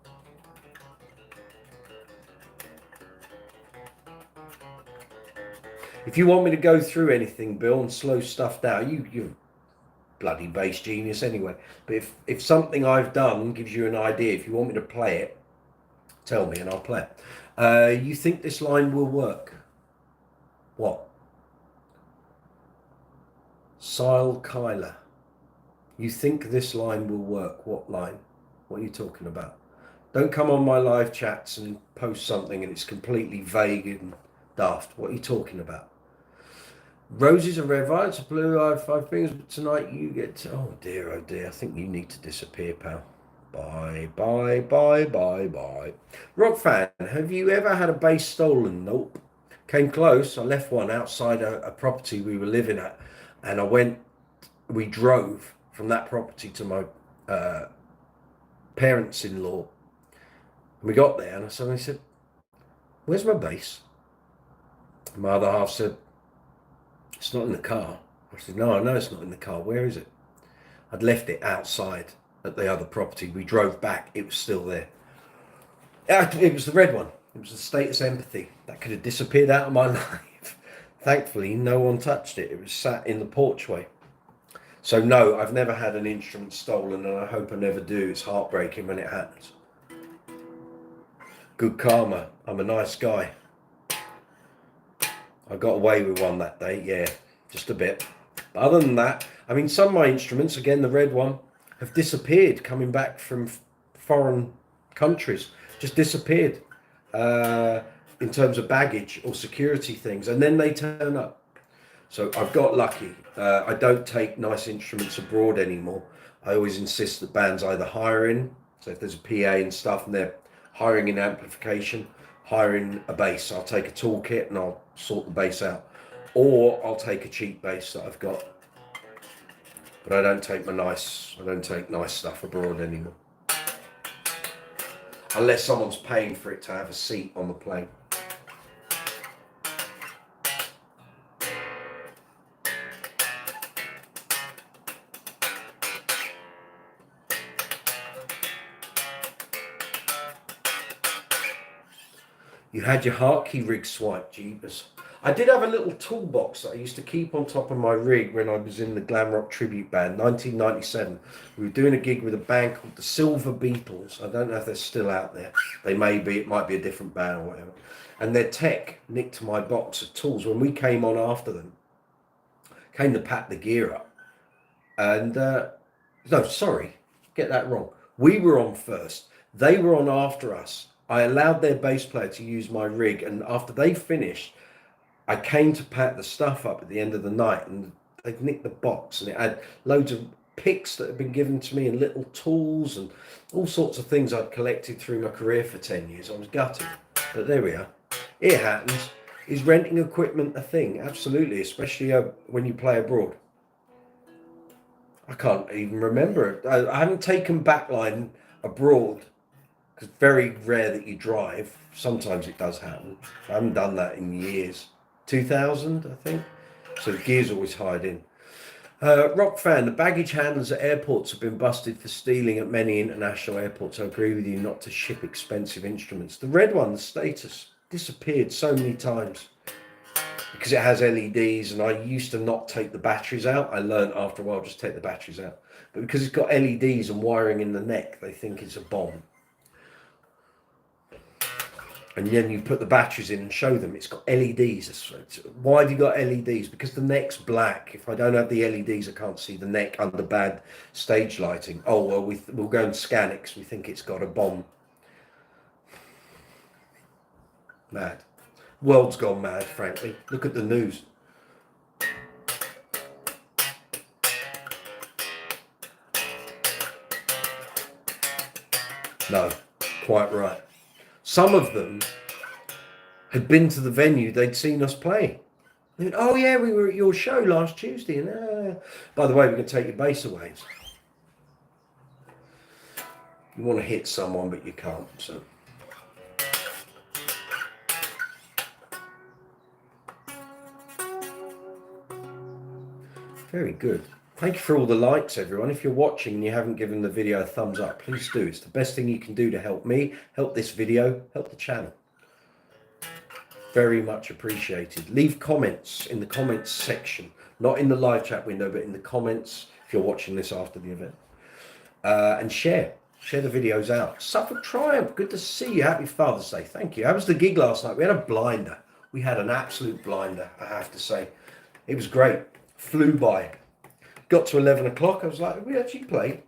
if you want me to go through anything, Bill, and slow stuff down, you're bloody bass genius anyway, but if something I've done gives you an idea, if you want me to play it, tell me and I'll play it. You think this line will work? What? Sile Kyler. You think this line will work? What line? What are you talking about? Don't come on my live chats and post something and it's completely vague and daft. What are you talking about? Roses are red, violets are blue, I have 5 fingers, but tonight you get... Oh dear, I think you need to disappear, pal. Bye, bye, bye, bye, bye. Rock fan, have you ever had a bass stolen? Nope. Came close. I left one outside a property we were living at, and we drove from that property to my parents-in-law. And we got there and I suddenly said, where's my bass? My other half said, it's not in the car. I said, no, I know it's not in the car. Where is it? I'd left it outside at the other property. We drove back. It was still there. It was the red one. It was the Status Empathy. That could have disappeared out of my life. Thankfully, no one touched it. It was sat in the porchway. So no, I've never had an instrument stolen, and I hope I never do. It's heartbreaking when it happens. Good karma. I'm a nice guy. I got away with one that day, yeah, just a bit. But other than that, I mean, some of my instruments, again, the red one, have disappeared coming back from foreign countries. Just disappeared in terms of baggage or security things, and then they turn up. So I've got lucky. I don't take nice instruments abroad anymore. I always insist that bands either hire in, so if there's a PA and stuff and they're hiring in amplification, hiring a bass. I'll take a toolkit and I'll sort the bass out. Or I'll take a cheap bass that I've got. But I don't take nice stuff abroad anymore. Unless someone's paying for it to have a seat on the plane. You had your Hartke rig swiped, jeepers. I did have a little toolbox that I used to keep on top of my rig when I was in the glam rock tribute band, 1997. We were doing a gig with a band called the Silver Beatles. I don't know if they're still out there. They may be. It might be a different band or whatever. And their tech nicked my box of tools. When we came on after them, came to pack the gear up. And, no, sorry, get that wrong. We were on first. They were on after us. I allowed their bass player to use my rig, and after they finished, I came to pack the stuff up at the end of the night, and they'd nicked the box, and it had loads of picks that had been given to me and little tools and all sorts of things I'd collected through my career for 10 years. I was gutted, but there we are. It happens. Is renting equipment a thing? Absolutely, especially when you play abroad. I can't even remember. I haven't taken backline abroad because it's very rare that you drive. Sometimes it does happen. I haven't done that in years. 2000, I think. So the gear's always hired in. Rock fan, the baggage handlers at airports have been busted for stealing at many international airports. I agree with you not to ship expensive instruments. The red one, the Status, disappeared so many times because it has LEDs, and I used to not take the batteries out. I learned after a while just take the batteries out. But because it's got LEDs and wiring in the neck, they think it's a bomb. And then you put the batteries in and show them it's got LEDs. Why have you got LEDs? Because the neck's black. If I don't have the LEDs, I can't see the neck under bad stage lighting. Oh, well, we'll go and scan it because we think it's got a bomb. Mad. World's gone mad, frankly. Look at the news. No, quite right. Some of them had been to the venue, they'd seen us play. Went, oh yeah, we were at your show last Tuesday. And by the way, we're going to take your bass away. You want to hit someone, but you can't. So. Very good. Thank you for all the likes, everyone. If you're watching and you haven't given the video a thumbs up, please do. It's the best thing you can do to help me, help this video, help the channel. Very much appreciated. Leave comments in the comments section, not in the live chat window, but in the comments if you're watching this after the event. And share the videos out. Suffolk Triumph, good to see you. Happy Father's Day. Thank you. How was the gig last night? We had a blinder. We had an absolute blinder, I have to say. It was great. Flew by. Got to 11 o'clock. I was like, we actually played.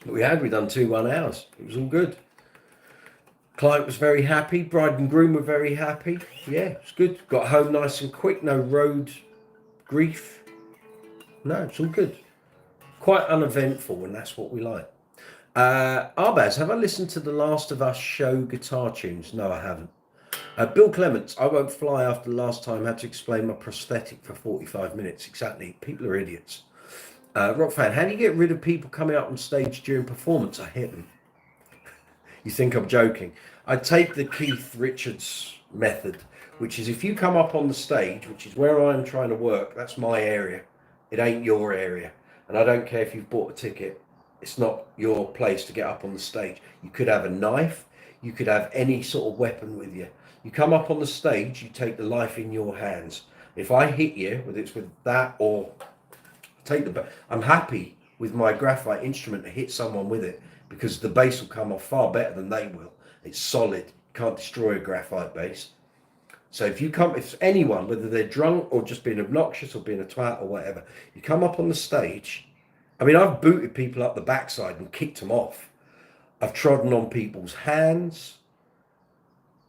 But we done 2 1 hours. It was all good. Client was very happy. Bride and groom were very happy. Yeah, it's good. Got home nice and quick. No road grief. No, it's all good. Quite uneventful, and that's what we like. Arbaz, have I listened to the Last of Us show guitar tunes? No, I haven't. Bill Clements, I won't fly after the last time I had to explain my prosthetic for 45 minutes. Exactly. People are idiots. Rock fan, how do you get rid of people coming up on stage during performance? I hit them. You think I'm joking? I take the Keith Richards method, which is if you come up on the stage, which is where I'm trying to work, that's my area. It ain't your area. And I don't care if you've bought a ticket. It's not your place to get up on the stage. You could have a knife. You could have any sort of weapon with you. You come up on the stage, you take the life in your hands. If I hit you, whether it's with that or I'm happy with my graphite instrument to hit someone with it because the bass will come off far better than they will. It's solid. You can't destroy a graphite bass. So if anyone, whether they're drunk or just being obnoxious or being a twat or whatever, you come up on the stage. I mean, I've booted people up the backside and kicked them off. I've trodden on people's hands.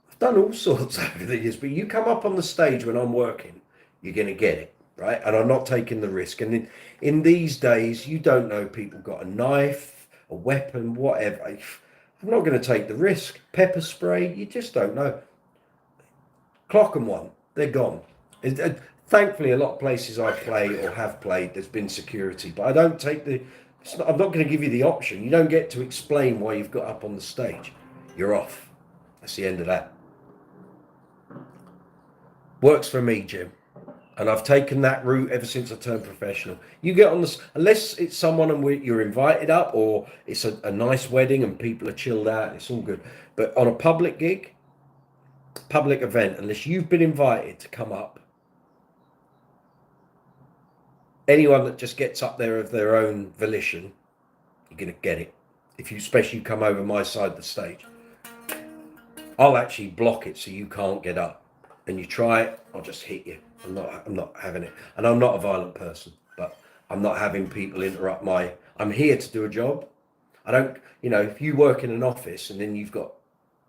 I've done all sorts over the years, but you come up on the stage when I'm working, you're going to get it, right? And I'm not taking the risk. And in these days, you don't know people got a knife, a weapon, whatever. I'm not going to take the risk. Pepper spray, you just don't know. Clock them one, they're gone. Thankfully, a lot of places I play or have played, there's been security, but I don't take I'm not going to give you the option. You don't get to explain why you've got up on the stage. You're off. That's the end of that. Works for me, Jim. And I've taken that route ever since I turned professional. You get on this, unless it's someone and you're invited up, or it's a nice wedding and people are chilled out, it's all good. But on a public gig, public event, unless you've been invited to come up, anyone that just gets up there of their own volition, you're going to get it. If you especially come over my side of the stage, I'll actually block it so you can't get up. And you try it, I'll just hit you. I'm not having it. And I'm not a violent person, but I'm not having people interrupt I'm here to do a job. I don't, if you work in an office and then you've got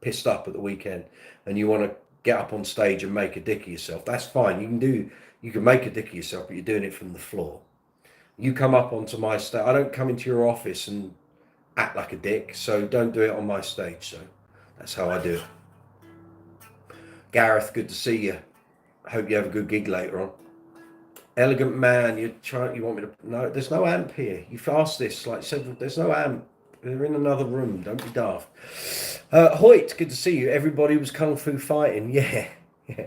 pissed up at the weekend and you want to get up on stage and make a dick of yourself, that's fine. You can make a dick of yourself, but you're doing it from the floor. You come up onto my stage. I don't come into your office and act like a dick, so don't do it on my stage. So that's how I do it. Gareth, good to see you. Hope you have a good gig later on. Elegant man, you want me to? No, there's no amp here. You've asked this like several. There's no amp. They're in another room. Don't be daft. Hoyt, good to see you. Everybody was kung fu fighting. Yeah, yeah.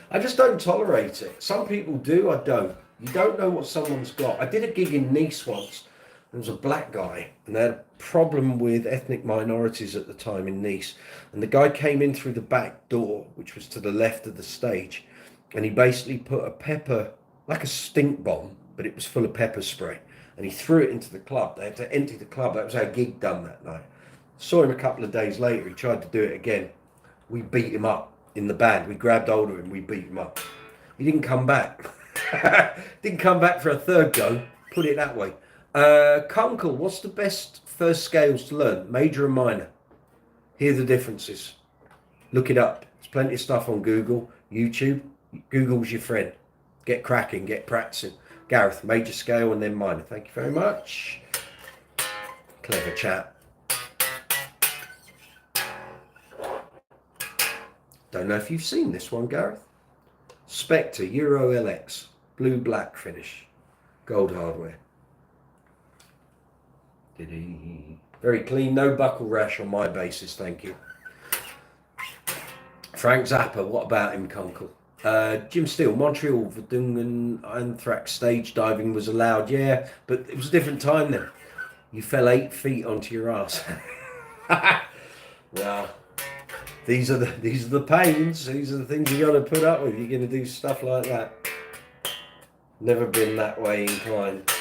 I just don't tolerate it. Some people do. I don't. You don't know what someone's got. I did a gig in Nice once. There was a black guy, and they had a problem with ethnic minorities at the time in Nice. And the guy came in through the back door, which was to the left of the stage, and he basically put a pepper, like a stink bomb, but it was full of pepper spray, and he threw it into the club. They had to empty the club. That was our gig done that night. Saw him a couple of days later. He tried to do it again. We beat him up in the band. We grabbed hold of him. We beat him up. He didn't come back. Didn't come back for a third go. Put it that way. Kunkel, what's the best first scales to learn? Major and minor. Hear the differences. Look it up. There's plenty of stuff on Google, YouTube. Google's your friend. Get cracking, get practicing. Gareth, major scale and then minor. Thank you very much. Clever chap. Don't know if you've seen this one, Gareth. Spectre Euro LX, blue black finish, gold hardware. Very clean, no buckle rash on my basis, thank you. Frank Zappa, what about him, Kunkel? Jim Steele, Montreal, Verdungen, Anthrax stage diving was allowed, yeah, but it was a different time then. You fell 8 feet onto your ass. Well, these are the pains. These are the things you got to put up with. You're going to do stuff like that. Never been that way inclined.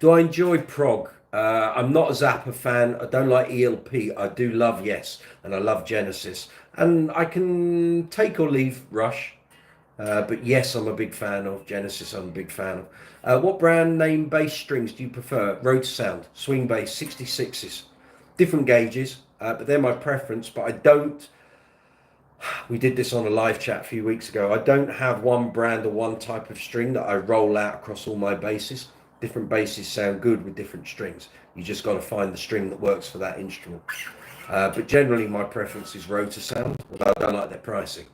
Do I enjoy prog? I'm not a Zappa fan. I don't like ELP. I do love Yes, and I love Genesis. And I can take or leave Rush. But Yes, I'm a big fan of. Genesis, I'm a big fan of. What brand name bass strings do you prefer? Rotosound, swing bass, 66s. Different gauges, but they're my preference. But I don't... We did this on a live chat a few weeks ago. I don't have one brand or one type of string that I roll out across all my basses. Different basses sound good with different strings. You just got to find the string that works for that instrument. But generally my preference is Rotosound, although I don't like their pricing.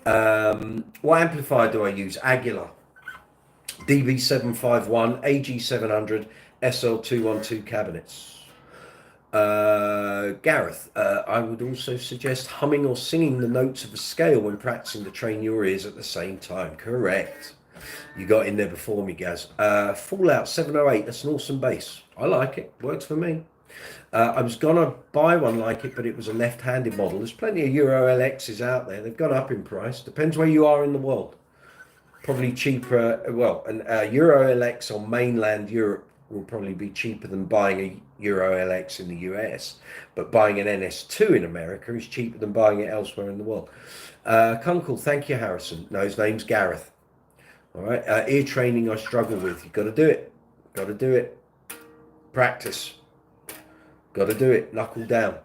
What amplifier do I use? Aguilar, DB751, AG700, SL212 cabinets. Gareth, I would also suggest humming or singing the notes of a scale when practicing to train your ears at the same time. Correct. You got in there before me, Gaz. Fallout 708, that's an awesome bass. I like it, works for me. I was going to buy one like it, but it was a left-handed model. There's plenty of Euro LXs out there. They've gone up in price. Depends where you are in the world. Probably cheaper. Well, an Euro LX on mainland Europe will probably be cheaper than buying a Euro LX in the US. But buying an NS2 in America is cheaper than buying it elsewhere in the world. Kunkel, thank you, Harrison. No, his name's Gareth. All right. Ear training I struggle with. You've got to do it. Got to do it. Practice. Got to do it. Knuckle down.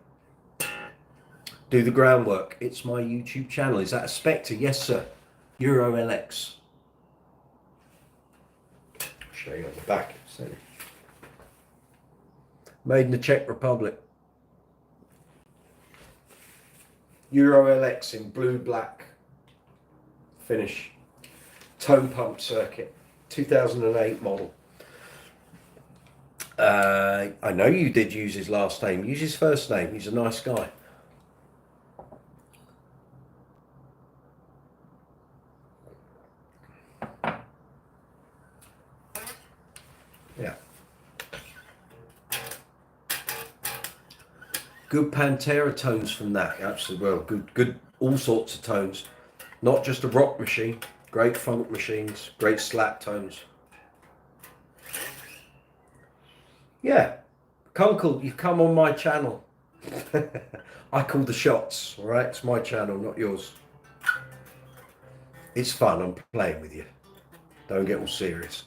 Do the groundwork. It's my YouTube channel. Is that a Spectre? Yes, sir. Euro LX. I'll show you on the back. Made in the Czech Republic. Euro LX in blue black finish. Tone pump circuit. 2008 model. I know you did use his last name. Use his first name. He's a nice guy. Yeah. Good Pantera tones from that. Absolutely. Well, good. All sorts of tones. Not just a rock machine. Great funk machines. Great slap tones. Yeah, Kunkel, you've come on my channel. I call the shots, all right? It's my channel, not yours. It's fun, I'm playing with you. Don't get all serious.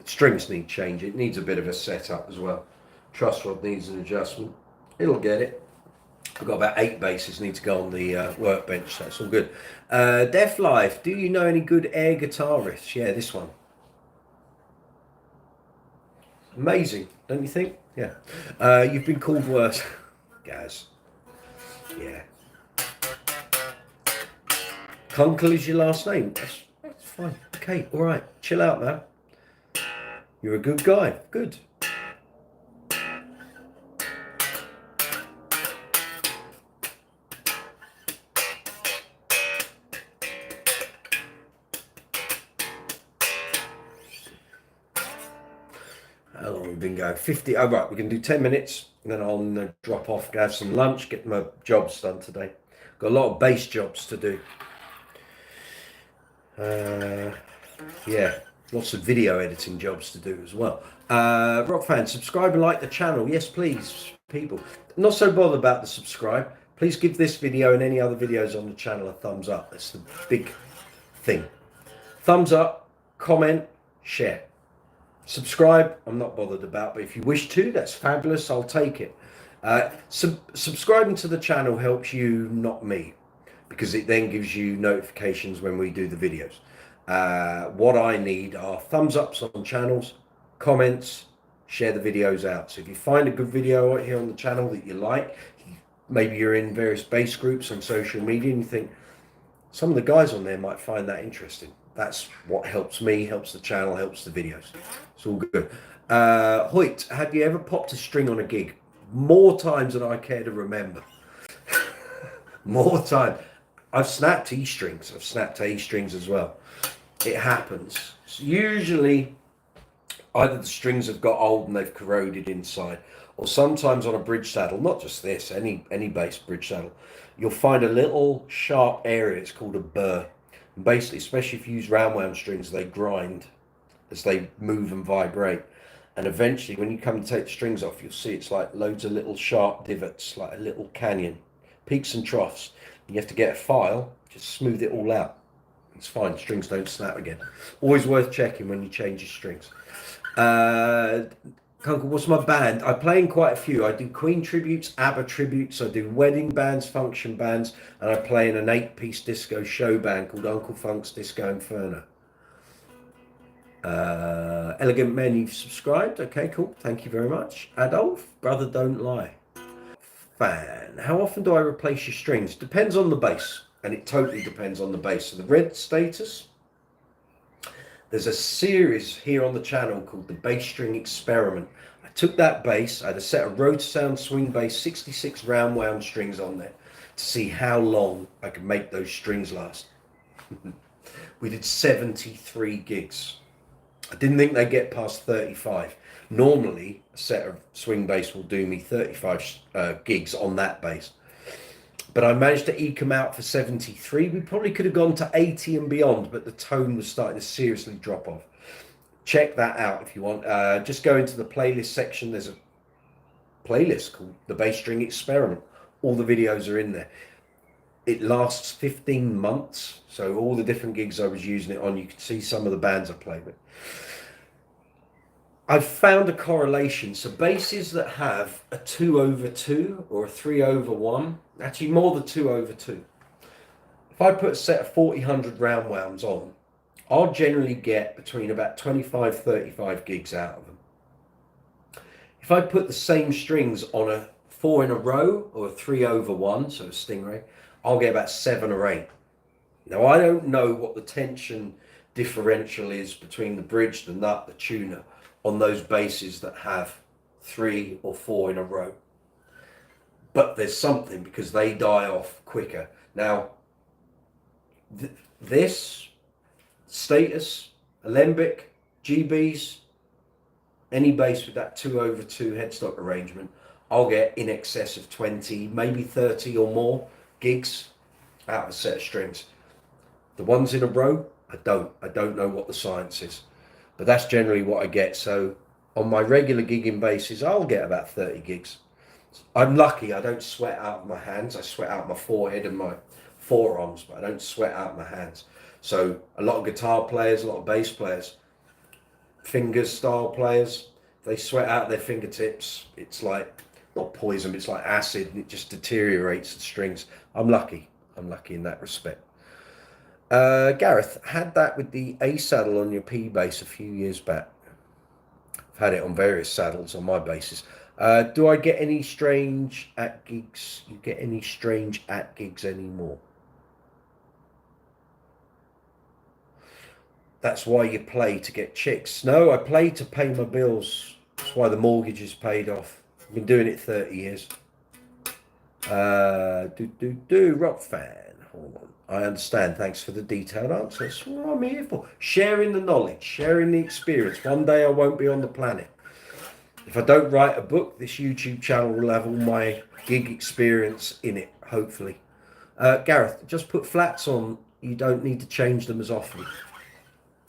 Strings need change. It needs a bit of a setup as well. Truss rod needs an adjustment. It'll get it. I've got about 8 basses need to go on the workbench, so that's all good. Def Life, do you know any good air guitar riffs? Yeah, this one. Amazing, don't you think? Yeah. You've been called worse. Gaz. Yeah. Kunkel is your last name. That's fine. Okay, all right. Chill out, man. You're a good guy. Good. How long have we been going? 50. Oh, right. We can do 10 minutes and then I'll drop off, have some lunch, get my jobs done today. Got a lot of bass jobs to do. Yeah, lots of video editing jobs to do as well. Rock fans, subscribe and like the channel. Yes, please, people. Not so bothered about the subscribe. Please give this video and any other videos on the channel a thumbs up. That's the big thing. Thumbs up, comment, share. Subscribe, I'm not bothered about, but if you wish to, that's fabulous. I'll take it. Subscribing to the channel helps you, not me, because it then gives you notifications when we do the videos. What I need are thumbs ups on channels, comments, share the videos out. So if you find a good video right here on the channel that you like, maybe you're in various bass groups on social media and you think some of the guys on there might find that interesting. That's what helps me, helps the channel, helps the videos. It's all good. Hoyt, have you ever popped a string on a gig? More times than I care to remember. More time. I've snapped E strings. I've snapped A strings as well. It happens. So usually either the strings have got old and they've corroded inside, or sometimes on a bridge saddle, not just this, any bass bridge saddle, you'll find a little sharp area. It's called a burr. And basically, especially if you use round wound strings, they grind as they move and vibrate. And eventually, when you come to take the strings off, you'll see it's like loads of little sharp divots, like a little canyon, peaks and troughs. You have to get a file, just smooth it all out. It's fine, strings don't snap again. Always worth checking when you change your strings. Kunkel, what's my band? I play in quite a few. I do Queen tributes, ABBA tributes, I do wedding bands, function bands, and I play in an 8-piece disco show band called Uncle Funk's Disco Inferno. Elegant Men, you've subscribed. Okay, cool. Thank you very much. Adolf, brother, don't lie. Fan, how often do I replace your strings? Depends on the bass, and it totally depends on the bass. So the Red Status, there's a series here on the channel called the Bass String Experiment. I took that bass, I had a set of Rotosound swing bass 66 round wound strings on there to see how long I could make those strings last. We did 73 gigs. I didn't think they'd get past 35. Normally, a set of swing bass will do me 35 gigs on that bass. But I managed to eke them out for 73. We probably could have gone to 80 and beyond, but the tone was starting to seriously drop off. Check that out if you want. Just go into the playlist section. There's a playlist called The Bass String Experiment. All the videos are in there. It lasts 15 months. So all the different gigs I was using it on, you can see some of the bands I play with. I've found a correlation. So basses that have a 2/2 or a 3/1, actually more than 2/2. If I put a set of 4000 round wounds on, I'll generally get between about 25-35 gigs out of them. If I put the same strings on a 4 in a row or a 3/1, so a Stingray, I'll get about 7 or 8. Now I don't know what the tension differential is between the bridge, the nut, the tuner on those basses that have 3 or 4 in a row, but there's something, because they die off quicker. Now this Status, Alembic, GBs, any bass with that 2/2 headstock arrangement, I'll get in excess of 20, maybe 30 or more gigs out of a set of strings. The ones in a row, I don't know what the science is, but that's generally what I get. So on my regular gigging bases, I'll get about 30 gigs. I'm lucky I don't sweat out my hands. I sweat out my forehead and my forearms, but I don't sweat out my hands. So a lot of guitar players, a lot of bass players, fingers style players, They sweat out their fingertips. It's like, not poison, but it's like acid, and it just deteriorates the strings. I'm lucky. I'm lucky in that respect. Gareth, had that with the A saddle on your P bass a few years back. I've had it on various saddles on my basses. Do I get any strange at gigs? You get any strange at gigs anymore? That's why you play, to get chicks. No, I play to pay my bills. That's why the mortgage is paid off. I've been doing it 30 years. Rock fan. Hold on. I understand. Thanks for the detailed answer. That's what I'm here for. Sharing the knowledge, sharing the experience. One day I won't be on the planet. If I don't write a book, this YouTube channel will have all my gig experience in it, hopefully. Gareth, just put flats on. You don't need to change them as often.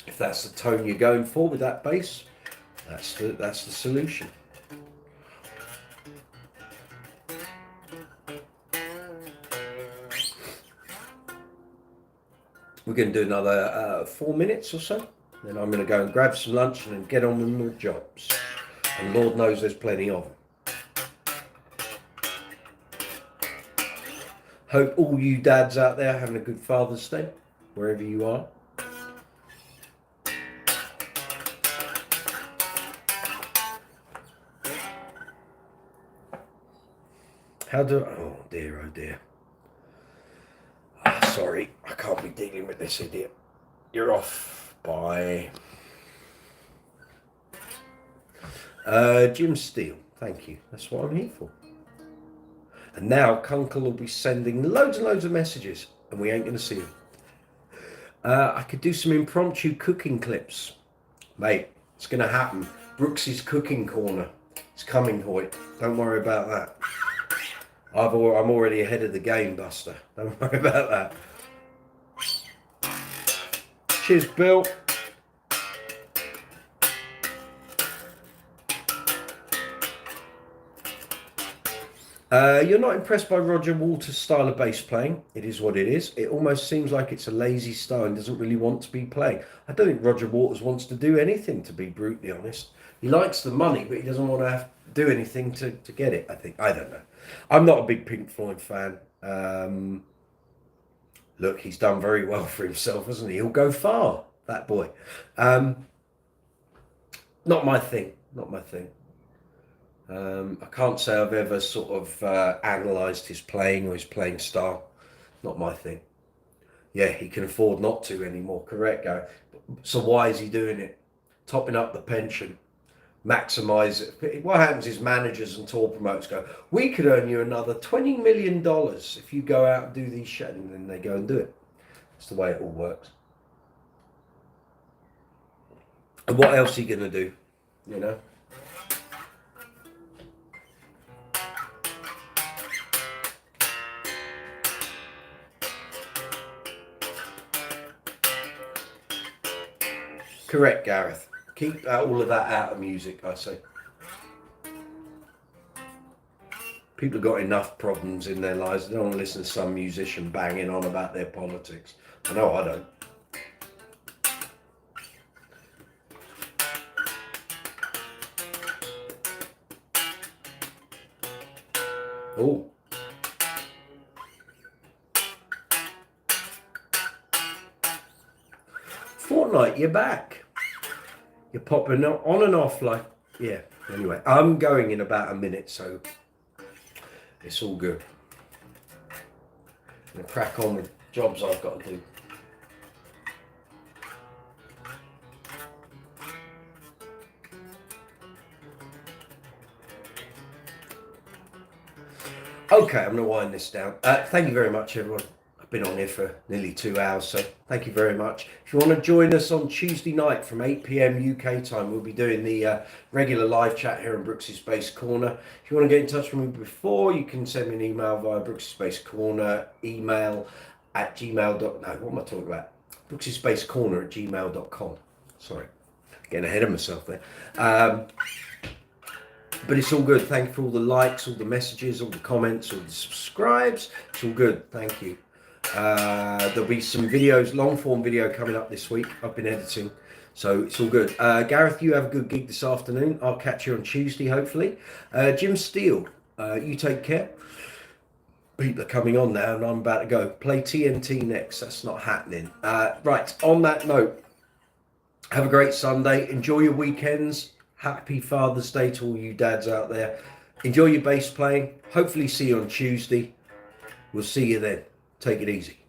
If that's the tone you're going for with that bass, that's the solution. We're going to do another 4 minutes or so. Then I'm going to go and grab some lunch and then get on with my jobs. And Lord knows there's plenty of them. Hope all you dads out there having a good Father's Day, wherever you are. Oh dear. Sorry, I can't be dealing with this idiot. You're off. Bye. Jim Steele, thank you. That's what I'm here for. And now Kunkel will be sending loads and loads of messages, and we ain't going to see him. I could do some impromptu cooking clips. Mate, it's going to happen. Brooks's cooking corner. It's coming, Hoyt. Don't worry about that. I'm already ahead of the game, Buster. Don't worry about that. Cheers, Bill. You're not impressed by Roger Waters' style of bass playing. It is what it is. It almost seems like it's a lazy style and doesn't really want to be playing. I don't think Roger Waters wants to do anything, to be brutally honest. He likes the money, but he doesn't want to have to do anything to get it, I think. I don't know. I'm not a big Pink Floyd fan. Look, he's done very well for himself, hasn't he? He'll go far, that boy. Not my thing. Not my thing. I can't say I've ever sort of analysed his playing or his playing style. Not my thing. Yeah, he can afford not to anymore. Correct, Gary. So why is he doing it? Topping up the pension. Maximise it. What happens is managers and tour promoters go, we could earn you another $20 million if you go out and do these shows, and then they go and do it. That's the way it all works. And what else are you going to do? You know? Correct, Gareth. Keep all of that out of music, I say. People have got enough problems in their lives. They don't want to listen to some musician banging on about their politics. I know I don't. Oh. Fortnite, you're back. You're popping on and off like, yeah. Anyway, I'm going in about a minute, so it's all good. I'm going to crack on with jobs I've got to do. Okay, I'm going to wind this down. Thank you very much, everyone. Been on here for nearly 2 hours, so thank you very much. If you want to join us on Tuesday night from 8 p.m. UK time, we'll be doing the regular live chat here in Brooks's Bass Corner. If you want to get in touch with me before, you can send me an email via Brooks's Bass Corner email at gmail.com. No, what am I talking about? Brooks's Bass Corner at gmail.com. Sorry, getting ahead of myself there. But it's all good. Thank you for all the likes, all the messages, all the comments, all the subscribes. It's all good. Thank you. There'll be some videos, long form video coming up this week. I've been editing So it's all good. Gareth, you have a good gig this afternoon. I'll catch you on Tuesday, hopefully. Jim Steele, you take care. People are coming on now and I'm about to go. Play TNT next. That's not happening. Right, on that note, have a great Sunday. Enjoy your weekends. Happy Father's Day to all you dads out there. Enjoy your bass playing. Hopefully see you on Tuesday. We'll see you then. Take it easy.